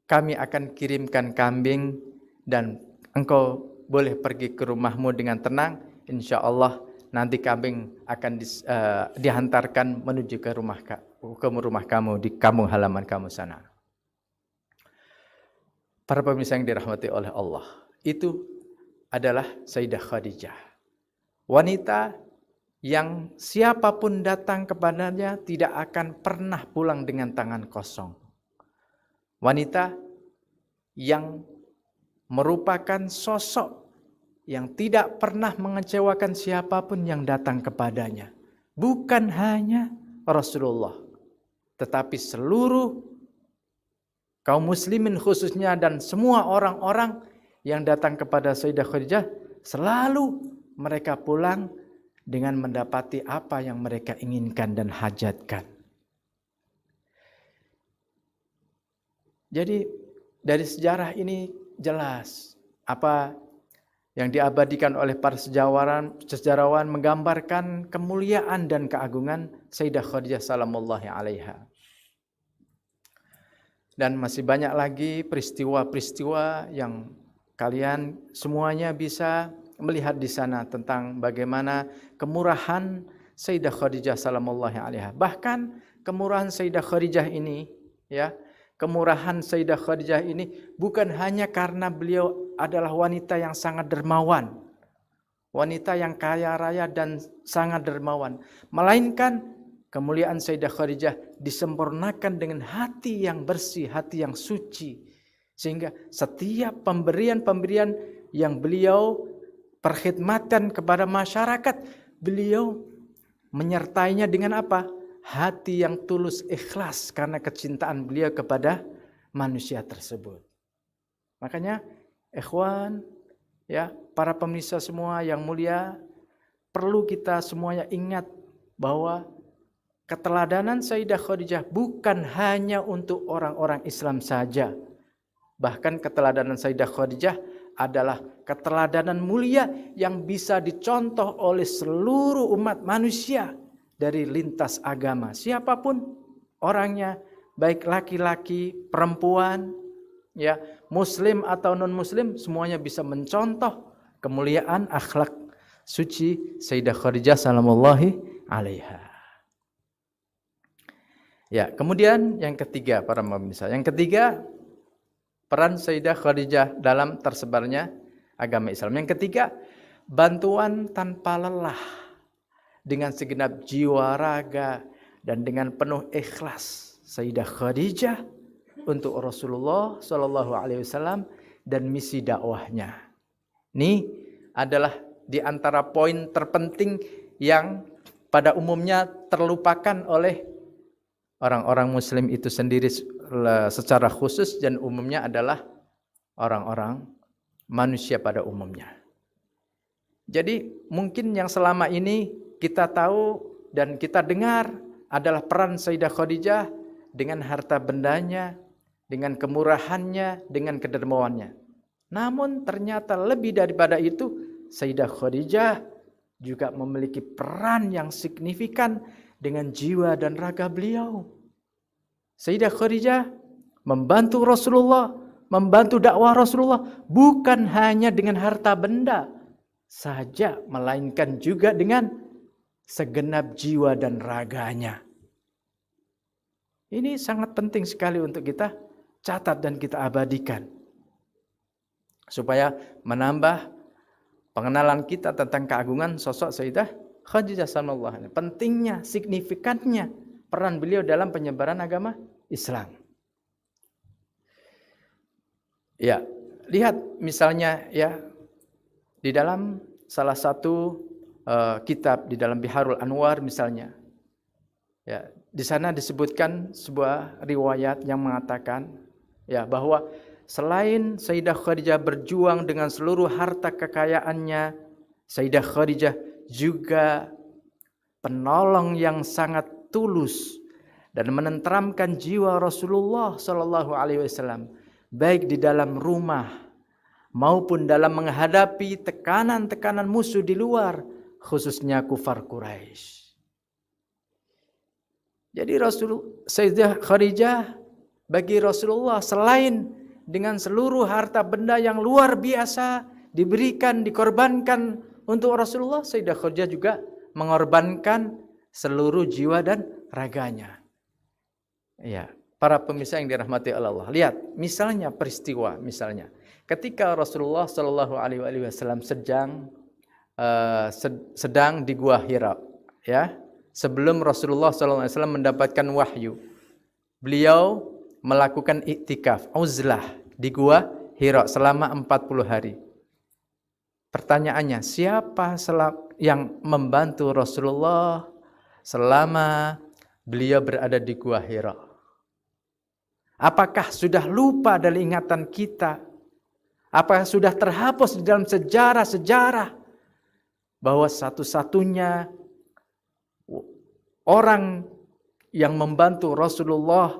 kami akan kirimkan kambing dan engkau boleh pergi ke rumahmu dengan tenang. Insya Allah nanti kambing akan dihantarkan menuju ke rumah kamu di kampung halaman kamu sana." Para pemirsa yang dirahmati oleh Allah, itu adalah Sayyidah Khadijah, wanita yang siapapun datang kepadanya tidak akan pernah pulang dengan tangan kosong. Wanita yang merupakan sosok yang tidak pernah mengecewakan siapapun yang datang kepadanya. Bukan hanya Rasulullah, tetapi seluruh kaum muslimin khususnya dan semua orang-orang yang datang kepada Sayyidah Khadijah, selalu mereka pulang dengan mendapati apa yang mereka inginkan dan hajatkan. Jadi dari sejarah ini jelas apa yang diabadikan oleh para sejarawan menggambarkan kemuliaan dan keagungan Sayyidah Khadijah salamullahi alaiha. Dan masih banyak lagi peristiwa-peristiwa yang kalian semuanya bisa melihat di sana tentang bagaimana kemurahan Sayyidah Khadijah salamullahi alaiha. Bahkan kemurahan Sayyidah Khadijah ini, ya, kemurahan Sayyidah Khadijah ini bukan hanya karena beliau adalah wanita yang sangat dermawan, wanita yang kaya raya dan sangat dermawan, melainkan kemuliaan Sayyidah Khadijah disempurnakan dengan hati yang bersih, hati yang suci, sehingga setiap pemberian-pemberian yang beliau perkhidmatan kepada masyarakat, beliau menyertainya dengan apa? Hati yang tulus ikhlas karena kecintaan beliau kepada manusia tersebut. Makanya ikhwan, ya, para pemirsa semua yang mulia, perlu kita semuanya ingat bahwa keteladanan Sayyidah Khadijah bukan hanya untuk orang-orang Islam saja. Bahkan keteladanan Sayyidah Khadijah adalah keteladanan mulia yang bisa dicontoh oleh seluruh umat manusia dari lintas agama. Siapapun orangnya, baik laki-laki, perempuan, ya, muslim atau non-muslim, semuanya bisa mencontoh kemuliaan akhlak suci Sayyidah Khadijah salamullahi alaiha. Ya, kemudian yang ketiga para pemirsa, yang ketiga peran Sayyidah Khadijah dalam tersebarnya agama Islam. Yang ketiga, bantuan tanpa lelah dengan segenap jiwa raga dan dengan penuh ikhlas Sayyidah Khadijah untuk Rasulullah Shallallahu Alaihi Wasallam dan misi dakwahnya. Ini adalah di antara poin terpenting yang pada umumnya terlupakan oleh orang-orang Muslim itu sendiri secara khusus dan umumnya adalah orang-orang manusia pada umumnya. Jadi mungkin yang selama ini kita tahu dan kita dengar adalah peran Sayyidah Khadijah dengan harta bendanya, dengan kemurahannya, dengan kedermawannya. Namun ternyata lebih daripada itu, Sayyidah Khadijah juga memiliki peran yang signifikan dengan jiwa dan raga beliau. Sayyidah Khadijah membantu Rasulullah, membantu dakwah Rasulullah bukan hanya dengan harta benda saja, melainkan juga dengan segenap jiwa dan raganya. Ini sangat penting sekali untuk kita catat dan kita abadikan, supaya menambah pengenalan kita tentang keagungan sosok Sayyidah Khadijah sallallahu alaihi wasallam. Pentingnya, signifikannya peran beliau dalam penyebaran agama Islam. Ya, lihat misalnya ya di dalam salah satu kitab di dalam Biharul Anwar misalnya. Ya, di sana disebutkan sebuah riwayat yang mengatakan ya bahwa selain Sayyidah Khadijah berjuang dengan seluruh harta kekayaannya, Sayyidah Khadijah juga penolong yang sangat tulus dan menenteramkan jiwa Rasulullah Shallallahu Alaihi Wasallam, baik di dalam rumah maupun dalam menghadapi tekanan-tekanan musuh di luar, khususnya kufar Quraisy. Jadi Sayyidah Khadijah bagi Rasulullah selain dengan seluruh harta benda yang luar biasa diberikan, dikorbankan untuk Rasulullah, Sayyidah Khadijah juga mengorbankan seluruh jiwa dan raganya. Ya, para pemirsa yang dirahmati Allah, lihat misalnya peristiwa misalnya ketika Rasulullah Shallallahu Alaihi Wasallam sedang di Gua Hira, ya, sebelum Rasulullah SAW mendapatkan wahyu, beliau melakukan iktikaf, uzlah di Gua Hira selama 40 hari. Pertanyaannya, siapa yang membantu Rasulullah selama beliau berada di Gua Hira? Apakah sudah lupa dari ingatan kita? Apakah sudah terhapus di dalam sejarah-sejarah bahwa satu-satunya orang yang membantu Rasulullah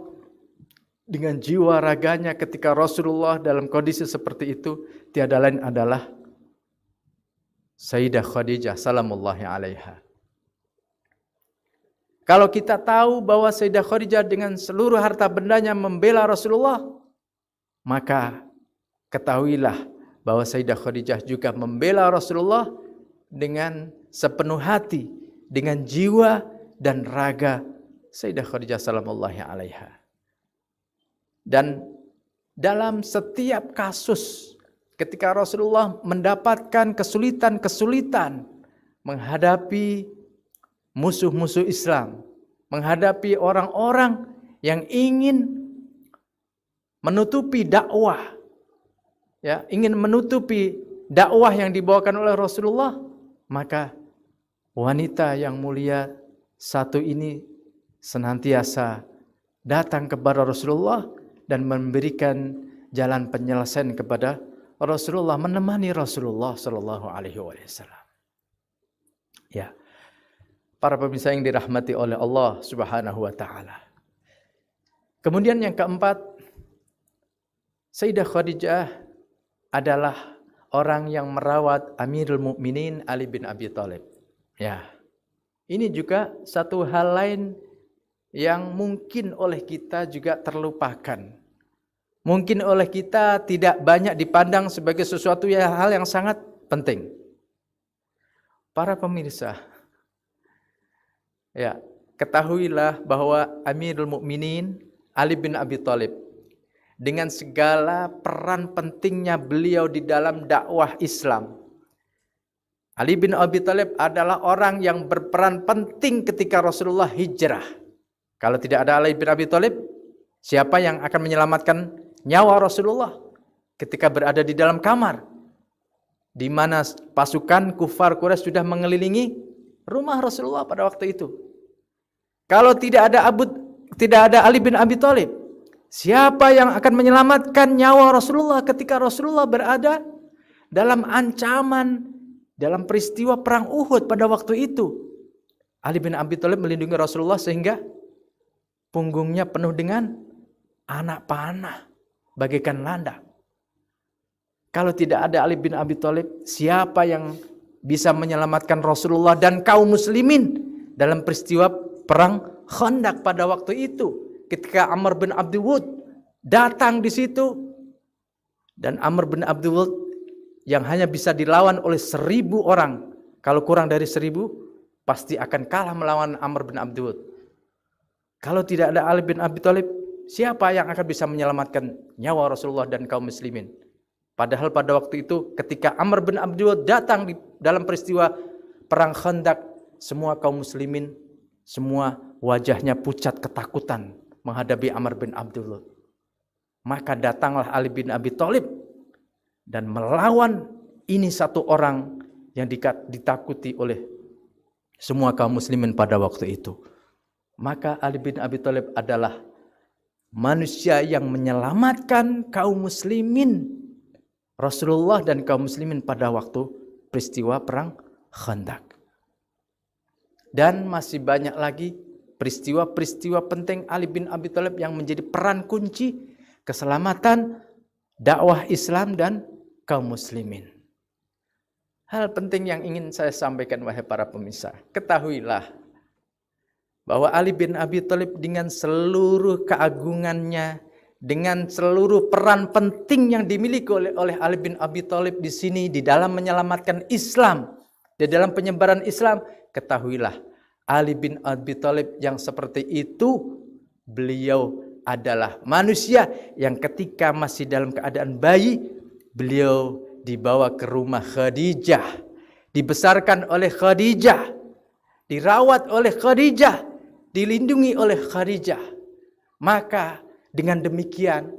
dengan jiwa raganya ketika Rasulullah dalam kondisi seperti itu tiada lain adalah Sayyidah Khadijah salamullahi alaiha. Kalau kita tahu bahwa Sayyidah Khadijah dengan seluruh harta bendanya membela Rasulullah, maka ketahuilah bahwa Sayyidah Khadijah juga membela Rasulullah dengan sepenuh hati, dengan jiwa dan raga Sayyidah Khadijah salamullahi alaiha. Dan dalam setiap kasus ketika Rasulullah mendapatkan kesulitan-kesulitan menghadapi musuh-musuh Islam, menghadapi orang-orang yang ingin menutupi dakwah, ya, ingin menutupi dakwah yang dibawakan oleh Rasulullah, maka wanita yang mulia satu ini senantiasa datang kepada Rasulullah dan memberikan jalan penyelesaian kepada Rasulullah, menemani Rasulullah Shallallahu Alaihi Wasallam. Ya, para pemirsa yang dirahmati oleh Allah Subhanahu Wa Taala. Kemudian yang keempat, Sayyidah Khadijah adalah orang yang merawat Amirul Mukminin Ali bin Abi Thalib. Ya, ini juga satu hal lain yang mungkin oleh kita juga terlupakan. Mungkin oleh kita tidak banyak dipandang sebagai sesuatu hal yang sangat penting. Para pemirsa, ya, ketahuilah bahwa Amirul Mukminin Ali bin Abi Thalib dengan segala peran pentingnya beliau di dalam dakwah Islam. Ali bin Abi Thalib adalah orang yang berperan penting ketika Rasulullah hijrah. Kalau tidak ada Ali bin Abi Thalib, siapa yang akan menyelamatkan nyawa Rasulullah ketika berada di dalam kamar, di mana pasukan kufar Quraisy sudah mengelilingi rumah Rasulullah pada waktu itu? Kalau tidak ada Ali bin Abi Thalib, siapa yang akan menyelamatkan nyawa Rasulullah ketika Rasulullah berada dalam ancaman, dalam peristiwa perang Uhud pada waktu itu? Ali bin Abi Thalib melindungi Rasulullah sehingga punggungnya penuh dengan anak panah bagaikan landak. Kalau tidak ada Ali bin Abi Thalib, siapa yang bisa menyelamatkan Rasulullah dan kaum muslimin dalam peristiwa perang Khandaq pada waktu itu? Ketika Amr bin Abdul Wud datang di situ, dan Amr bin Abdul Wud yang hanya bisa dilawan oleh 1000 orang, kalau kurang dari 1000 pasti akan kalah melawan Amr bin Abdul Wud. Kalau tidak ada Ali bin Abi Thalib, siapa yang akan bisa menyelamatkan nyawa Rasulullah dan kaum muslimin? Padahal pada waktu itu ketika Amr bin Abdul Wud datang di dalam peristiwa perang Khandaq, semua kaum muslimin, semua wajahnya pucat ketakutan menghadapi Amr bin Abdul Wud. Maka datanglah Ali bin Abi Thalib dan melawan ini satu orang yang ditakuti oleh semua kaum muslimin pada waktu itu. Maka Ali bin Abi Thalib adalah manusia yang menyelamatkan kaum muslimin, Rasulullah dan kaum muslimin pada waktu peristiwa perang Khandaq. Dan masih banyak lagi peristiwa-peristiwa penting Ali bin Abi Thalib yang menjadi peran kunci keselamatan dakwah Islam dan kaum muslimin. Hal penting yang ingin saya sampaikan, wahai para pemirsa, ketahuilah bahwa Ali bin Abi Thalib dengan seluruh keagungannya, dengan seluruh peran penting yang dimiliki oleh Ali bin Abi Thalib di sini di dalam menyelamatkan Islam, di dalam penyebaran Islam, ketahuilah Ali bin Abi Thalib yang seperti itu, beliau adalah manusia yang ketika masih dalam keadaan bayi, beliau dibawa ke rumah Khadijah, dibesarkan oleh Khadijah, dirawat oleh Khadijah, dilindungi oleh Khadijah. Maka dengan demikian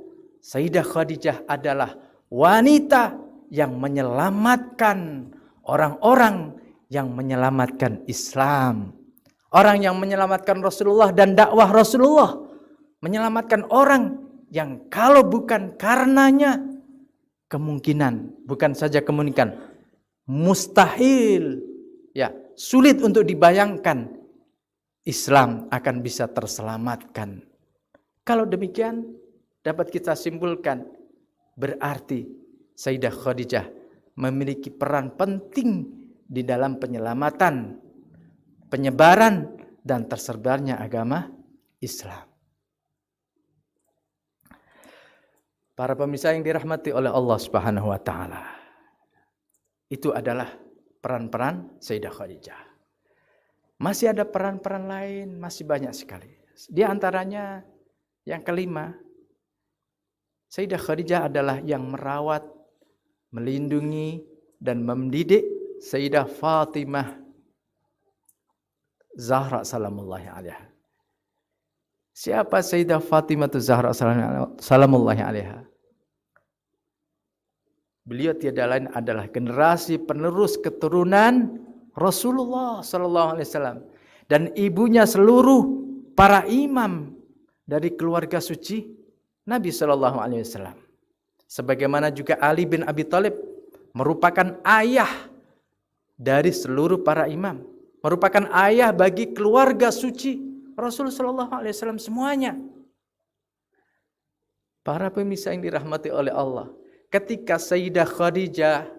Sayyidah Khadijah adalah wanita yang menyelamatkan orang-orang yang menyelamatkan Islam. Orang yang menyelamatkan Rasulullah dan dakwah Rasulullah. Menyelamatkan orang yang kalau bukan karenanya kemungkinan, bukan saja kemungkinan, mustahil, ya, sulit untuk dibayangkan Islam akan bisa terselamatkan. Kalau demikian dapat kita simpulkan berarti Sayyidah Khadijah memiliki peran penting di dalam penyelamatan, penyebaran dan tersebarnya agama Islam. Para pemirsa yang dirahmati oleh Allah Subhanahu wa taala. Itu adalah peran-peran Sayyidah Khadijah. Masih ada peran-peran lain, masih banyak sekali. Di antaranya yang kelima, Sayyidah Khadijah adalah yang merawat, melindungi dan mendidik Sayyidah Fatimah Zahra salamullahi alaiha. Siapa Sayyidah Fatimah Zahra salamullahi alaiha? Beliau tiada lain adalah generasi penerus keturunan Rasulullah sallallahu alaihi wasallam dan ibunya seluruh para imam dari keluarga suci Nabi sallallahu alaihi wasallam. Sebagaimana juga Ali bin Abi Thalib merupakan ayah dari seluruh para imam, merupakan ayah bagi keluarga suci Rasul sallallahu alaihi wasallam semuanya. Para pemirsa yang dirahmati oleh Allah, ketika Sayyidah Khadijah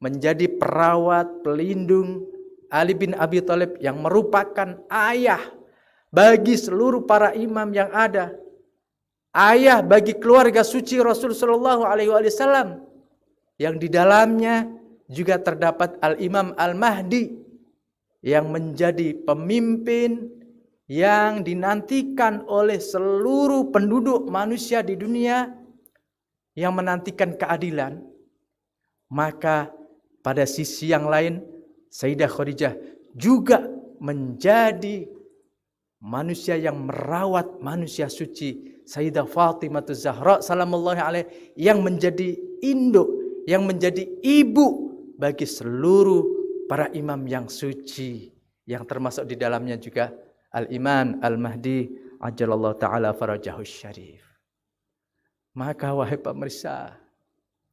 menjadi perawat, pelindung Ali bin Abi Thalib yang merupakan ayah bagi seluruh para imam yang ada, ayah bagi keluarga suci Rasul sallallahu alaihi wasallam yang di dalamnya juga terdapat Al-Imam Al-Mahdi yang menjadi pemimpin yang dinantikan oleh seluruh penduduk manusia di dunia yang menantikan keadilan. Maka pada sisi yang lain Sayyidah Khadijah juga menjadi manusia yang merawat manusia suci Sayyidah Fatimah Zahra salamullahi alaiha yang menjadi induk, yang menjadi ibu bagi seluruh para imam yang suci, yang termasuk di dalamnya juga Al-Imam Al-Mahdi ajalallahu ta'ala farajahus syarif. Maka wahai pemirsa,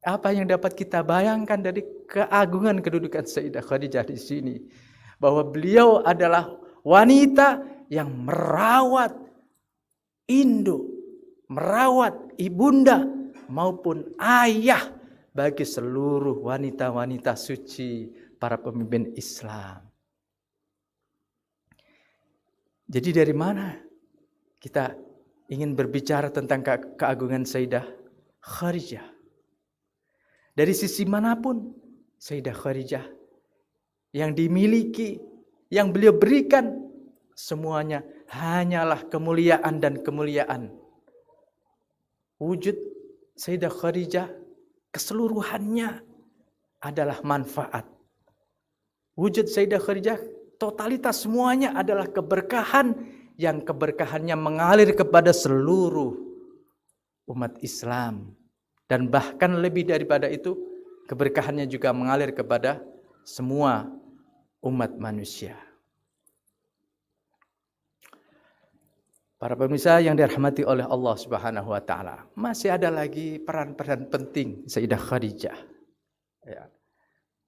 apa yang dapat kita bayangkan dari keagungan kedudukan Sayyidah Khadijah di sini? Bahwa beliau adalah wanita yang merawat induk, merawat ibunda maupun ayah bagi seluruh wanita-wanita suci para pemimpin Islam. Jadi dari mana kita ingin berbicara tentang keagungan Sayyidah Khadijah? Dari sisi manapun Sayyidah Khadijah yang dimiliki, yang beliau berikan, semuanya hanyalah kemuliaan dan kemuliaan. Wujud Sayyidah Khadijah keseluruhannya adalah manfaat. Wujud Sayyidah Khadijah totalitas semuanya adalah keberkahan yang keberkahannya mengalir kepada seluruh umat Islam. Dan bahkan lebih daripada itu, keberkahannya juga mengalir kepada semua umat manusia. Para pemirsa yang dirahmati oleh Allah Subhanahu wa taala, masih ada lagi peran-peran penting Sayyidah Khadijah. Ya.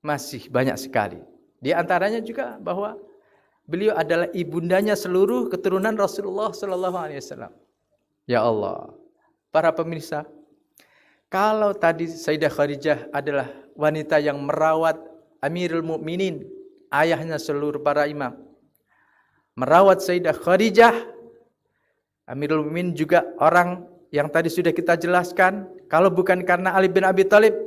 Masih banyak sekali. Di antaranya juga bahwa beliau adalah ibundanya seluruh keturunan Rasulullah sallallahu alaihi wasallam. Ya Allah, para pemirsa, kalau tadi Sayyidah Khadijah adalah wanita yang merawat Amirul Mukminin, ayahnya seluruh para imam. Merawat Sayyidah Khadijah, Amirul Mukminin juga orang yang tadi sudah kita jelaskan, kalau bukan karena Ali bin Abi Thalib,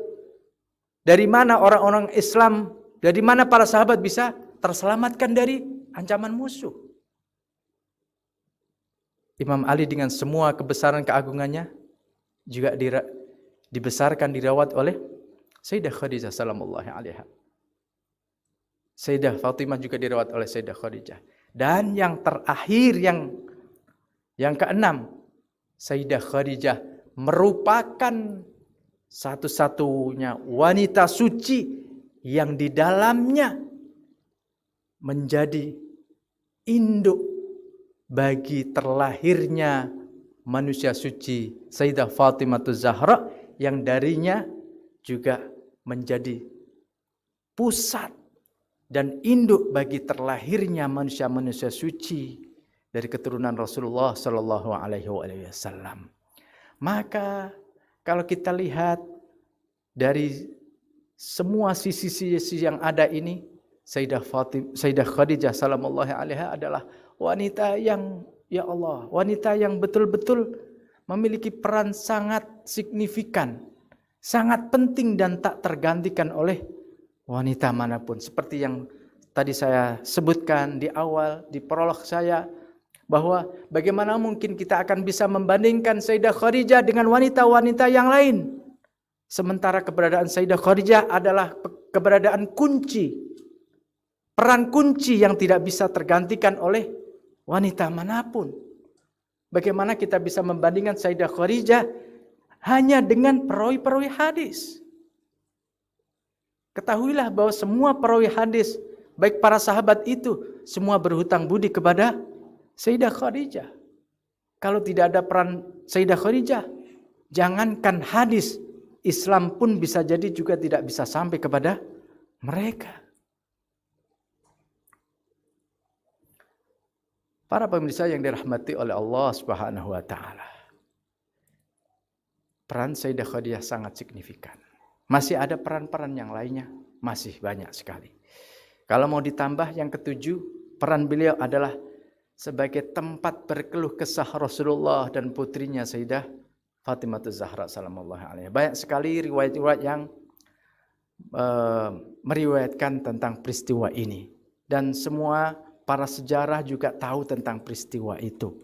dari mana orang-orang Islam, dari mana para sahabat bisa terselamatkan dari ancaman musuh? Imam Ali dengan semua kebesaran keagungannya juga dibesarkan, dirawat oleh Sayyidah Khadijah salamullahi alaiha. Sayyidah Fatimah juga diriwayat oleh Sayyidah Khadijah. Dan yang terakhir yang keenam, Sayyidah Khadijah merupakan satu-satunya wanita suci yang di dalamnya menjadi induk bagi terlahirnya manusia suci Sayyidah Fatimah Zahra, yang darinya juga menjadi pusat dan induk bagi terlahirnya manusia-manusia suci dari keturunan Rasulullah Sallallahu Alaihi Wasallam. Maka kalau kita lihat dari semua sisi-sisi yang ada ini, Sayyidah Khadijah salamullahi alaiha adalah wanita yang, ya Allah, wanita yang betul-betul memiliki peran sangat signifikan, sangat penting dan tak tergantikan oleh wanita manapun. Seperti yang tadi saya sebutkan di awal, di prolog saya, bahwa bagaimana mungkin kita akan bisa membandingkan Sayyidah Khadijah dengan wanita-wanita yang lain. Sementara keberadaan Sayyidah Khadijah adalah keberadaan kunci, peran kunci yang tidak bisa tergantikan oleh wanita manapun. Bagaimana kita bisa membandingkan Sayyidah Khadijah hanya dengan perawi-perawi hadis? Ketahuilah bahwa semua perawi hadis, baik para sahabat itu, semua berhutang budi kepada Sayyidah Khadijah. Kalau tidak ada peran Sayyidah Khadijah, jangankan hadis, Islam pun bisa jadi juga tidak bisa sampai kepada mereka. Para pemirsa yang dirahmati oleh Allah Subhanahu wa taala. Peran Sayyidah Khadijah sangat signifikan. Masih ada peran-peran yang lainnya, masih banyak sekali. Kalau mau ditambah yang ketujuh, peran beliau adalah sebagai tempat berkeluh kesah Rasulullah dan putrinya Sayyidah Fatimah Zahra salamullahi alaiha. Banyak sekali riwayat-riwayat yang meriwayatkan tentang peristiwa ini. Dan semua para sejarah juga tahu tentang peristiwa itu.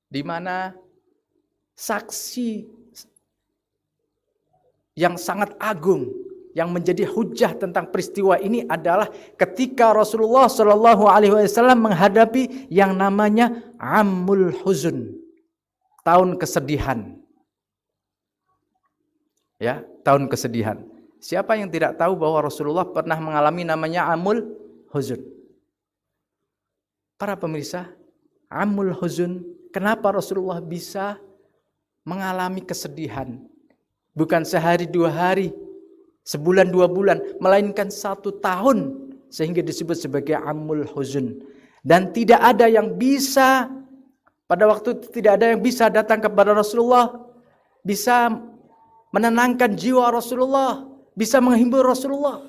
Di mana saksi yang sangat agung yang menjadi hujah tentang peristiwa ini adalah ketika Rasulullah Shallallahu Alaihi Wasallam menghadapi yang namanya Amul Huzun, tahun kesedihan. Ya, tahun kesedihan. Siapa yang tidak tahu bahwa Rasulullah pernah mengalami namanya Amul Huzun? Para pemirsa, Amul Huzun, kenapa Rasulullah bisa mengalami kesedihan? Bukan sehari dua hari, sebulan dua bulan, melainkan 1 tahun, sehingga disebut sebagai Amul Huzun. Dan tidak ada yang bisa, pada waktu itu tidak ada yang bisa datang kepada Rasulullah, bisa menenangkan jiwa Rasulullah, bisa menghibur Rasulullah.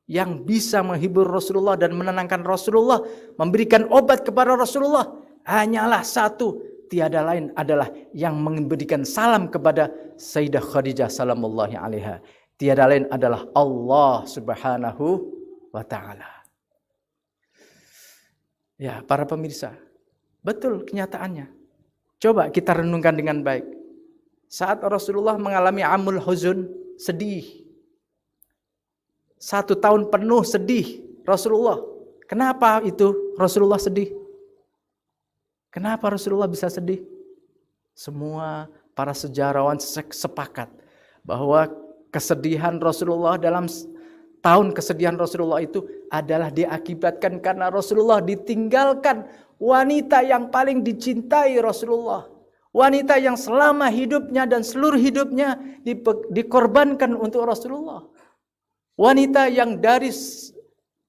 Yang bisa menghibur Rasulullah dan menenangkan Rasulullah, memberikan obat kepada Rasulullah, hanyalah satu, tiada lain adalah yang memberikan salam kepada Sayyidah Khadijah salamullahi alaiha. Tiada lain adalah Allah Subhanahu wa ta'ala. Ya, para pemirsa, betul kenyataannya. Coba kita renungkan dengan baik. Saat Rasulullah mengalami Amul Huzun, sedih. 1 tahun penuh sedih Rasulullah. Kenapa itu Rasulullah sedih? Kenapa Rasulullah bisa sedih? Semua para sejarawan sepakat bahwa kesedihan Rasulullah dalam tahun kesedihan Rasulullah itu adalah diakibatkan karena Rasulullah ditinggalkan wanita yang paling dicintai Rasulullah. Wanita yang selama hidupnya dan seluruh hidupnya dikorbankan untuk Rasulullah. Wanita yang dari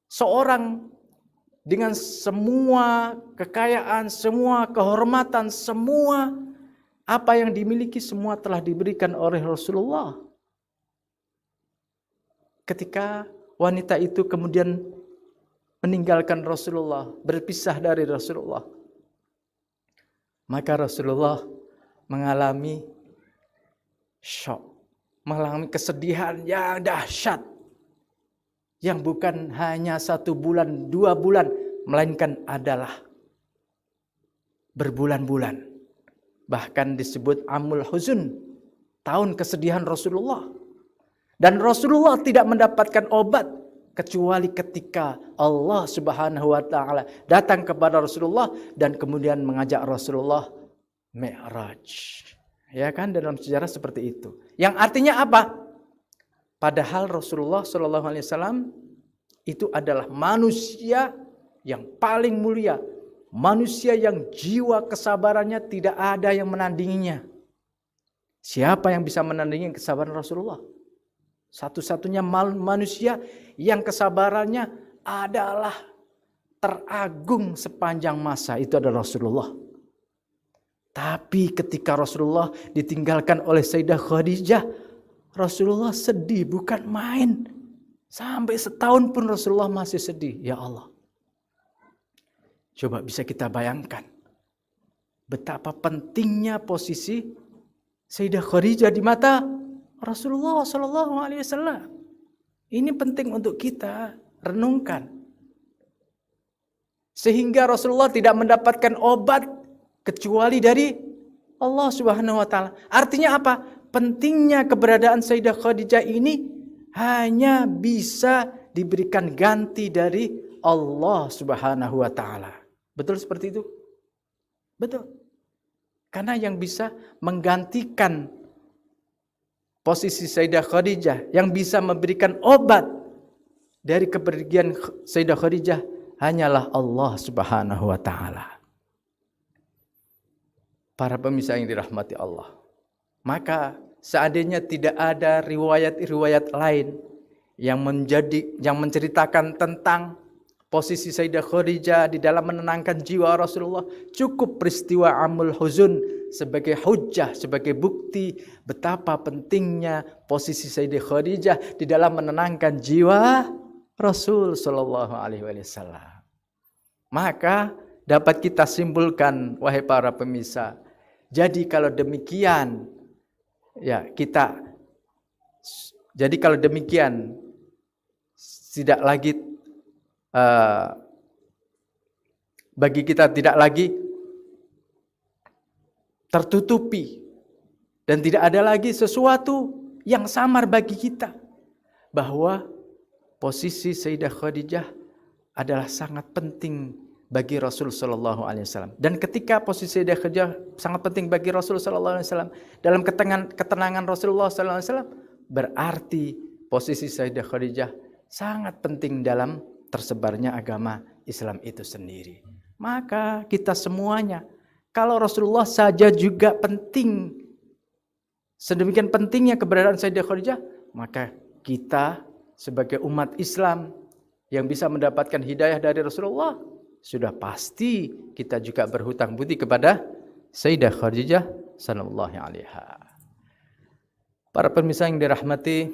seorang dengan semua kekayaan, semua kehormatan, semua apa yang dimiliki semua telah diberikan oleh Rasulullah. Ketika wanita itu kemudian meninggalkan Rasulullah, berpisah dari Rasulullah, maka Rasulullah mengalami syok, mengalami kesedihan yang dahsyat, yang bukan hanya 1 bulan, 2 bulan, melainkan adalah berbulan-bulan. Bahkan disebut Amul Huzun, tahun kesedihan Rasulullah. Dan Rasulullah tidak mendapatkan obat kecuali ketika Allah Subhanahu wa taala datang kepada Rasulullah dan kemudian mengajak Rasulullah Mi'raj. Ya kan, dalam sejarah seperti itu. Yang artinya apa? Padahal Rasulullah sallallahu alaihi wasallam itu adalah manusia yang paling mulia, manusia yang jiwa kesabarannya tidak ada yang menandinginya. Siapa yang bisa menandingi kesabaran Rasulullah? Satu-satunya manusia yang kesabarannya adalah teragung sepanjang masa, itu adalah Rasulullah. Tapi ketika Rasulullah ditinggalkan oleh Sayyidah Khadijah, Rasulullah sedih bukan main. Sampai setahun pun Rasulullah masih sedih. Ya Allah. Coba bisa kita bayangkan betapa pentingnya posisi Sayyidah Khadijah di mata Rasulullah Sallallahu Alaihi Wasallam. Ini penting untuk kita renungkan. Sehingga Rasulullah tidak mendapatkan obat kecuali dari Allah Subhanahu wa taala. Artinya apa? Pentingnya keberadaan Sayyidah Khadijah ini hanya bisa diberikan ganti dari Allah Subhanahu wa taala. Betul seperti itu? Betul. Karena yang bisa menggantikan posisi Sayyidah Khadijah, yang bisa memberikan obat dari kepergian Sayyidah Khadijah hanyalah Allah Subhanahu wa taala. Para pemirsa yang dirahmati Allah, maka seandainya tidak ada riwayat-riwayat lain yang menceritakan tentang posisi Sayyidah Khadijah di dalam menenangkan jiwa Rasulullah, cukup peristiwa Amul Huzun sebagai hujjah, sebagai bukti betapa pentingnya posisi Sayyidah Khadijah di dalam menenangkan jiwa Rasul Sallallahu Alaihi Wasallam. Maka dapat kita simpulkan, wahai para pemirsa, jadi kalau demikian tidak lagi bagi kita tidak lagi tertutupi dan tidak ada lagi sesuatu yang samar bagi kita bahwa posisi Sayyidah Khadijah adalah sangat penting bagi Rasul Sallallahu Alaihi Wasallam. Dan ketika posisi Sayyidah Khadijah sangat penting bagi Rasul Sallallahu Alaihi Wasallam, dalam ketenangan Rasulullah Sallallahu Alaihi Wasallam, berarti posisi Sayyidah Khadijah sangat penting dalam tersebarnya agama Islam itu sendiri. Maka kita semuanya, kalau Rasulullah saja juga penting, sedemikian pentingnya keberadaan Sayyidah Khadijah, maka kita sebagai umat Islam yang bisa mendapatkan hidayah dari Rasulullah, sudah pasti kita juga berhutang budi kepada Sayyidah Khadijah sallallahu alaiha. Para pemirsa yang dirahmati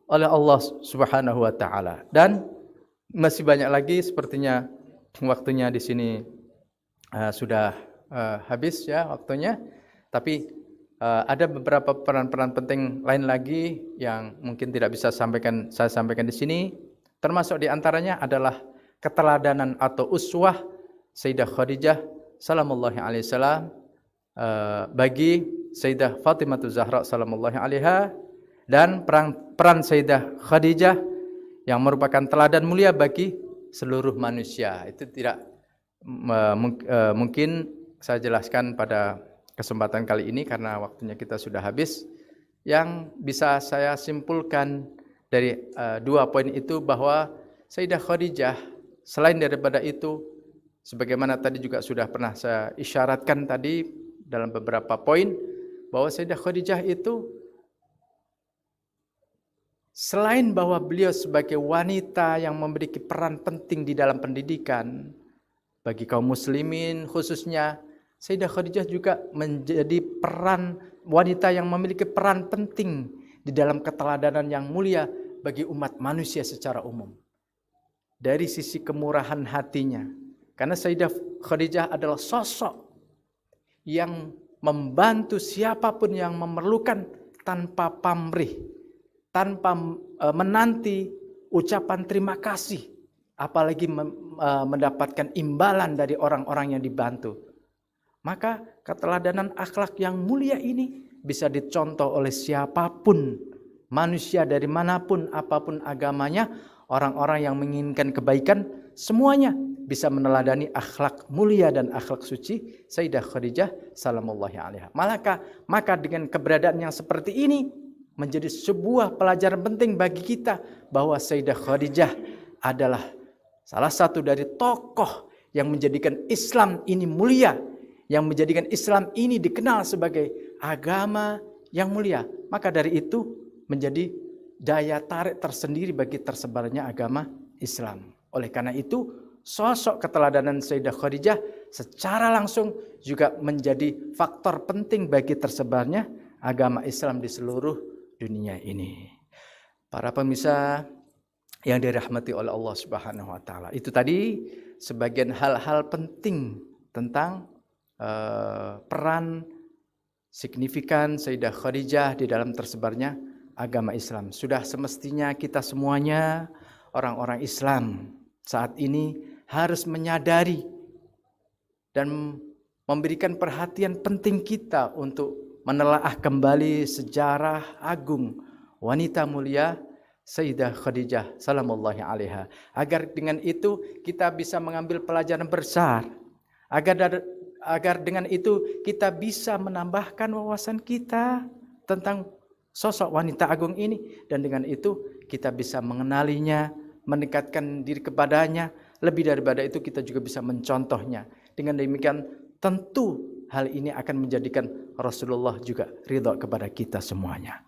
oleh Allah Subhanahu wa taala, dan masih banyak lagi, sepertinya waktunya di sini sudah habis ya waktunya, tapi ada beberapa peran-peran penting lain lagi yang mungkin tidak bisa saya sampaikan di sini, termasuk di antaranya adalah keteladanan atau uswah Sayyidah Khadijah salamullahi alaihi wasallam bagi Sayyidah Fatimah Zahra salamullahi alaiha, dan peran Sayyidah Khadijah yang merupakan teladan mulia bagi seluruh manusia. Itu tidak mungkin saya jelaskan pada kesempatan kali ini karena waktunya kita sudah habis. Yang bisa saya simpulkan dari dua poin itu bahwa Sayyidah Khadijah, selain daripada itu, sebagaimana tadi juga sudah pernah saya isyaratkan tadi dalam beberapa poin, bahwa Sayyidah Khadijah itu selain bahwa beliau sebagai wanita yang memiliki peran penting di dalam pendidikan bagi kaum muslimin khususnya, Sayyidah Khadijah juga menjadi wanita yang memiliki peran penting di dalam keteladanan yang mulia bagi umat manusia secara umum. Dari sisi kemurahan hatinya, karena Sayyidah Khadijah adalah sosok yang membantu siapapun yang memerlukan tanpa pamrih, tanpa menanti ucapan terima kasih, apalagi mendapatkan imbalan dari orang-orang yang dibantu. Maka keteladanan akhlak yang mulia ini bisa dicontoh oleh siapapun, manusia dari manapun, apapun agamanya, orang-orang yang menginginkan kebaikan semuanya bisa meneladani akhlak mulia dan akhlak suci Sayyidah Khadijah salamullahi alaiha. Maka dengan keberadaan yang seperti ini menjadi sebuah pelajaran penting bagi kita bahwa Sayyidah Khadijah adalah salah satu dari tokoh yang menjadikan Islam ini mulia, yang menjadikan Islam ini dikenal sebagai agama yang mulia. Maka dari itu menjadi daya tarik tersendiri bagi tersebarnya agama Islam. Oleh karena itu, sosok keteladanan Sayyidah Khadijah secara langsung juga menjadi faktor penting bagi tersebarnya agama Islam di seluruh dunia ini. Para pemirsa yang dirahmati oleh Allah Subhanahu wa taala. Itu tadi sebagian hal-hal penting tentang peran signifikan Sayyidah Khadijah di dalam tersebarnya agama Islam. Sudah semestinya kita semuanya orang-orang Islam saat ini harus menyadari dan memberikan perhatian penting kita untuk menelaah kembali sejarah agung wanita mulia Sayyidah Khadijah salamullahi alaiha. Agar dengan itu kita bisa mengambil pelajaran besar. Agar dengan itu kita bisa menambahkan wawasan kita tentang sosok wanita agung ini. Dan dengan itu kita bisa mengenalinya, mendekatkan diri kepadanya. Lebih daripada itu kita juga bisa mencontohnya. Dengan demikian tentu hal ini akan menjadikan Rasulullah juga ridha kepada kita semuanya.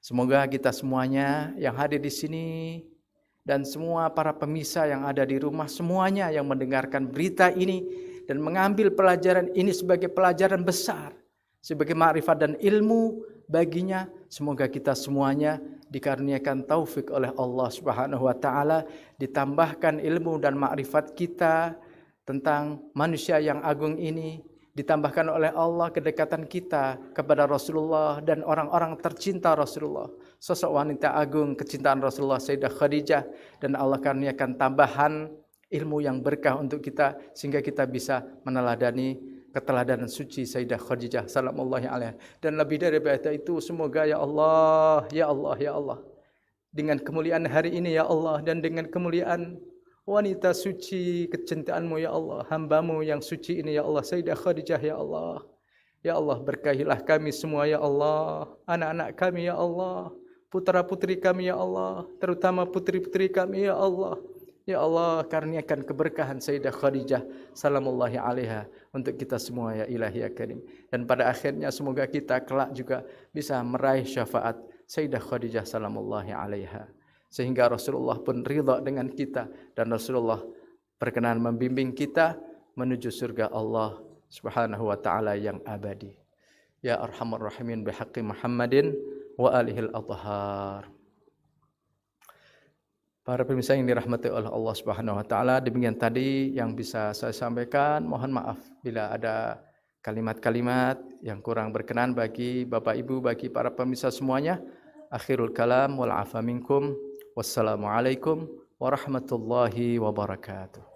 Semoga kita semuanya yang hadir di sini dan semua para pemirsa yang ada di rumah semuanya yang mendengarkan berita ini dan mengambil pelajaran ini sebagai pelajaran besar, sebagai ma'rifat dan ilmu baginya. Semoga kita semuanya dikaruniakan taufik oleh Allah Subhanahu wa taala, ditambahkan ilmu dan makrifat kita tentang manusia yang agung ini, ditambahkan oleh Allah kedekatan kita kepada Rasulullah dan orang-orang tercinta Rasulullah, sosok wanita agung kecintaan Rasulullah Sayyidah Khadijah, dan Allah karuniakan tambahan ilmu yang berkah untuk kita sehingga kita bisa meneladani keteladanan suci Sayyidah Khadijah salamullahi alaiha. Dan lebih daripada itu, semoga ya Allah, ya Allah, ya Allah, dengan kemuliaan hari ini ya Allah, dan dengan kemuliaan wanita suci kecintaanmu ya Allah, hambamu yang suci ini ya Allah, Sayyidah Khadijah ya Allah. Ya Allah, berkahilah kami semua ya Allah, anak-anak kami ya Allah, putra-putri kami ya Allah, terutama putri-putri kami ya Allah. Ya Allah, karuniakan keberkahan Sayyidah Khadijah salamullahi alaiha untuk kita semua ya Ilahi ya Karim. Dan pada akhirnya semoga kita kelak juga bisa meraih syafaat Sayyidah Khadijah salamullahi alaiha, sehingga Rasulullah pun ridha dengan kita dan Rasulullah berkenan membimbing kita menuju surga Allah Subhanahu wa taala yang abadi. Ya Arhamar Rahimin bihaqqi Muhammadin wa alihil athhar. Para pemirsa yang dirahmati oleh Allah Subhanahu wa taala, demikian tadi yang bisa saya sampaikan. Mohon maaf bila ada kalimat-kalimat yang kurang berkenan bagi Bapak Ibu, bagi para pemirsa semuanya. Akhirul kalam wal afa minkum. Wassalamualaikum warahmatullahi wabarakatuh.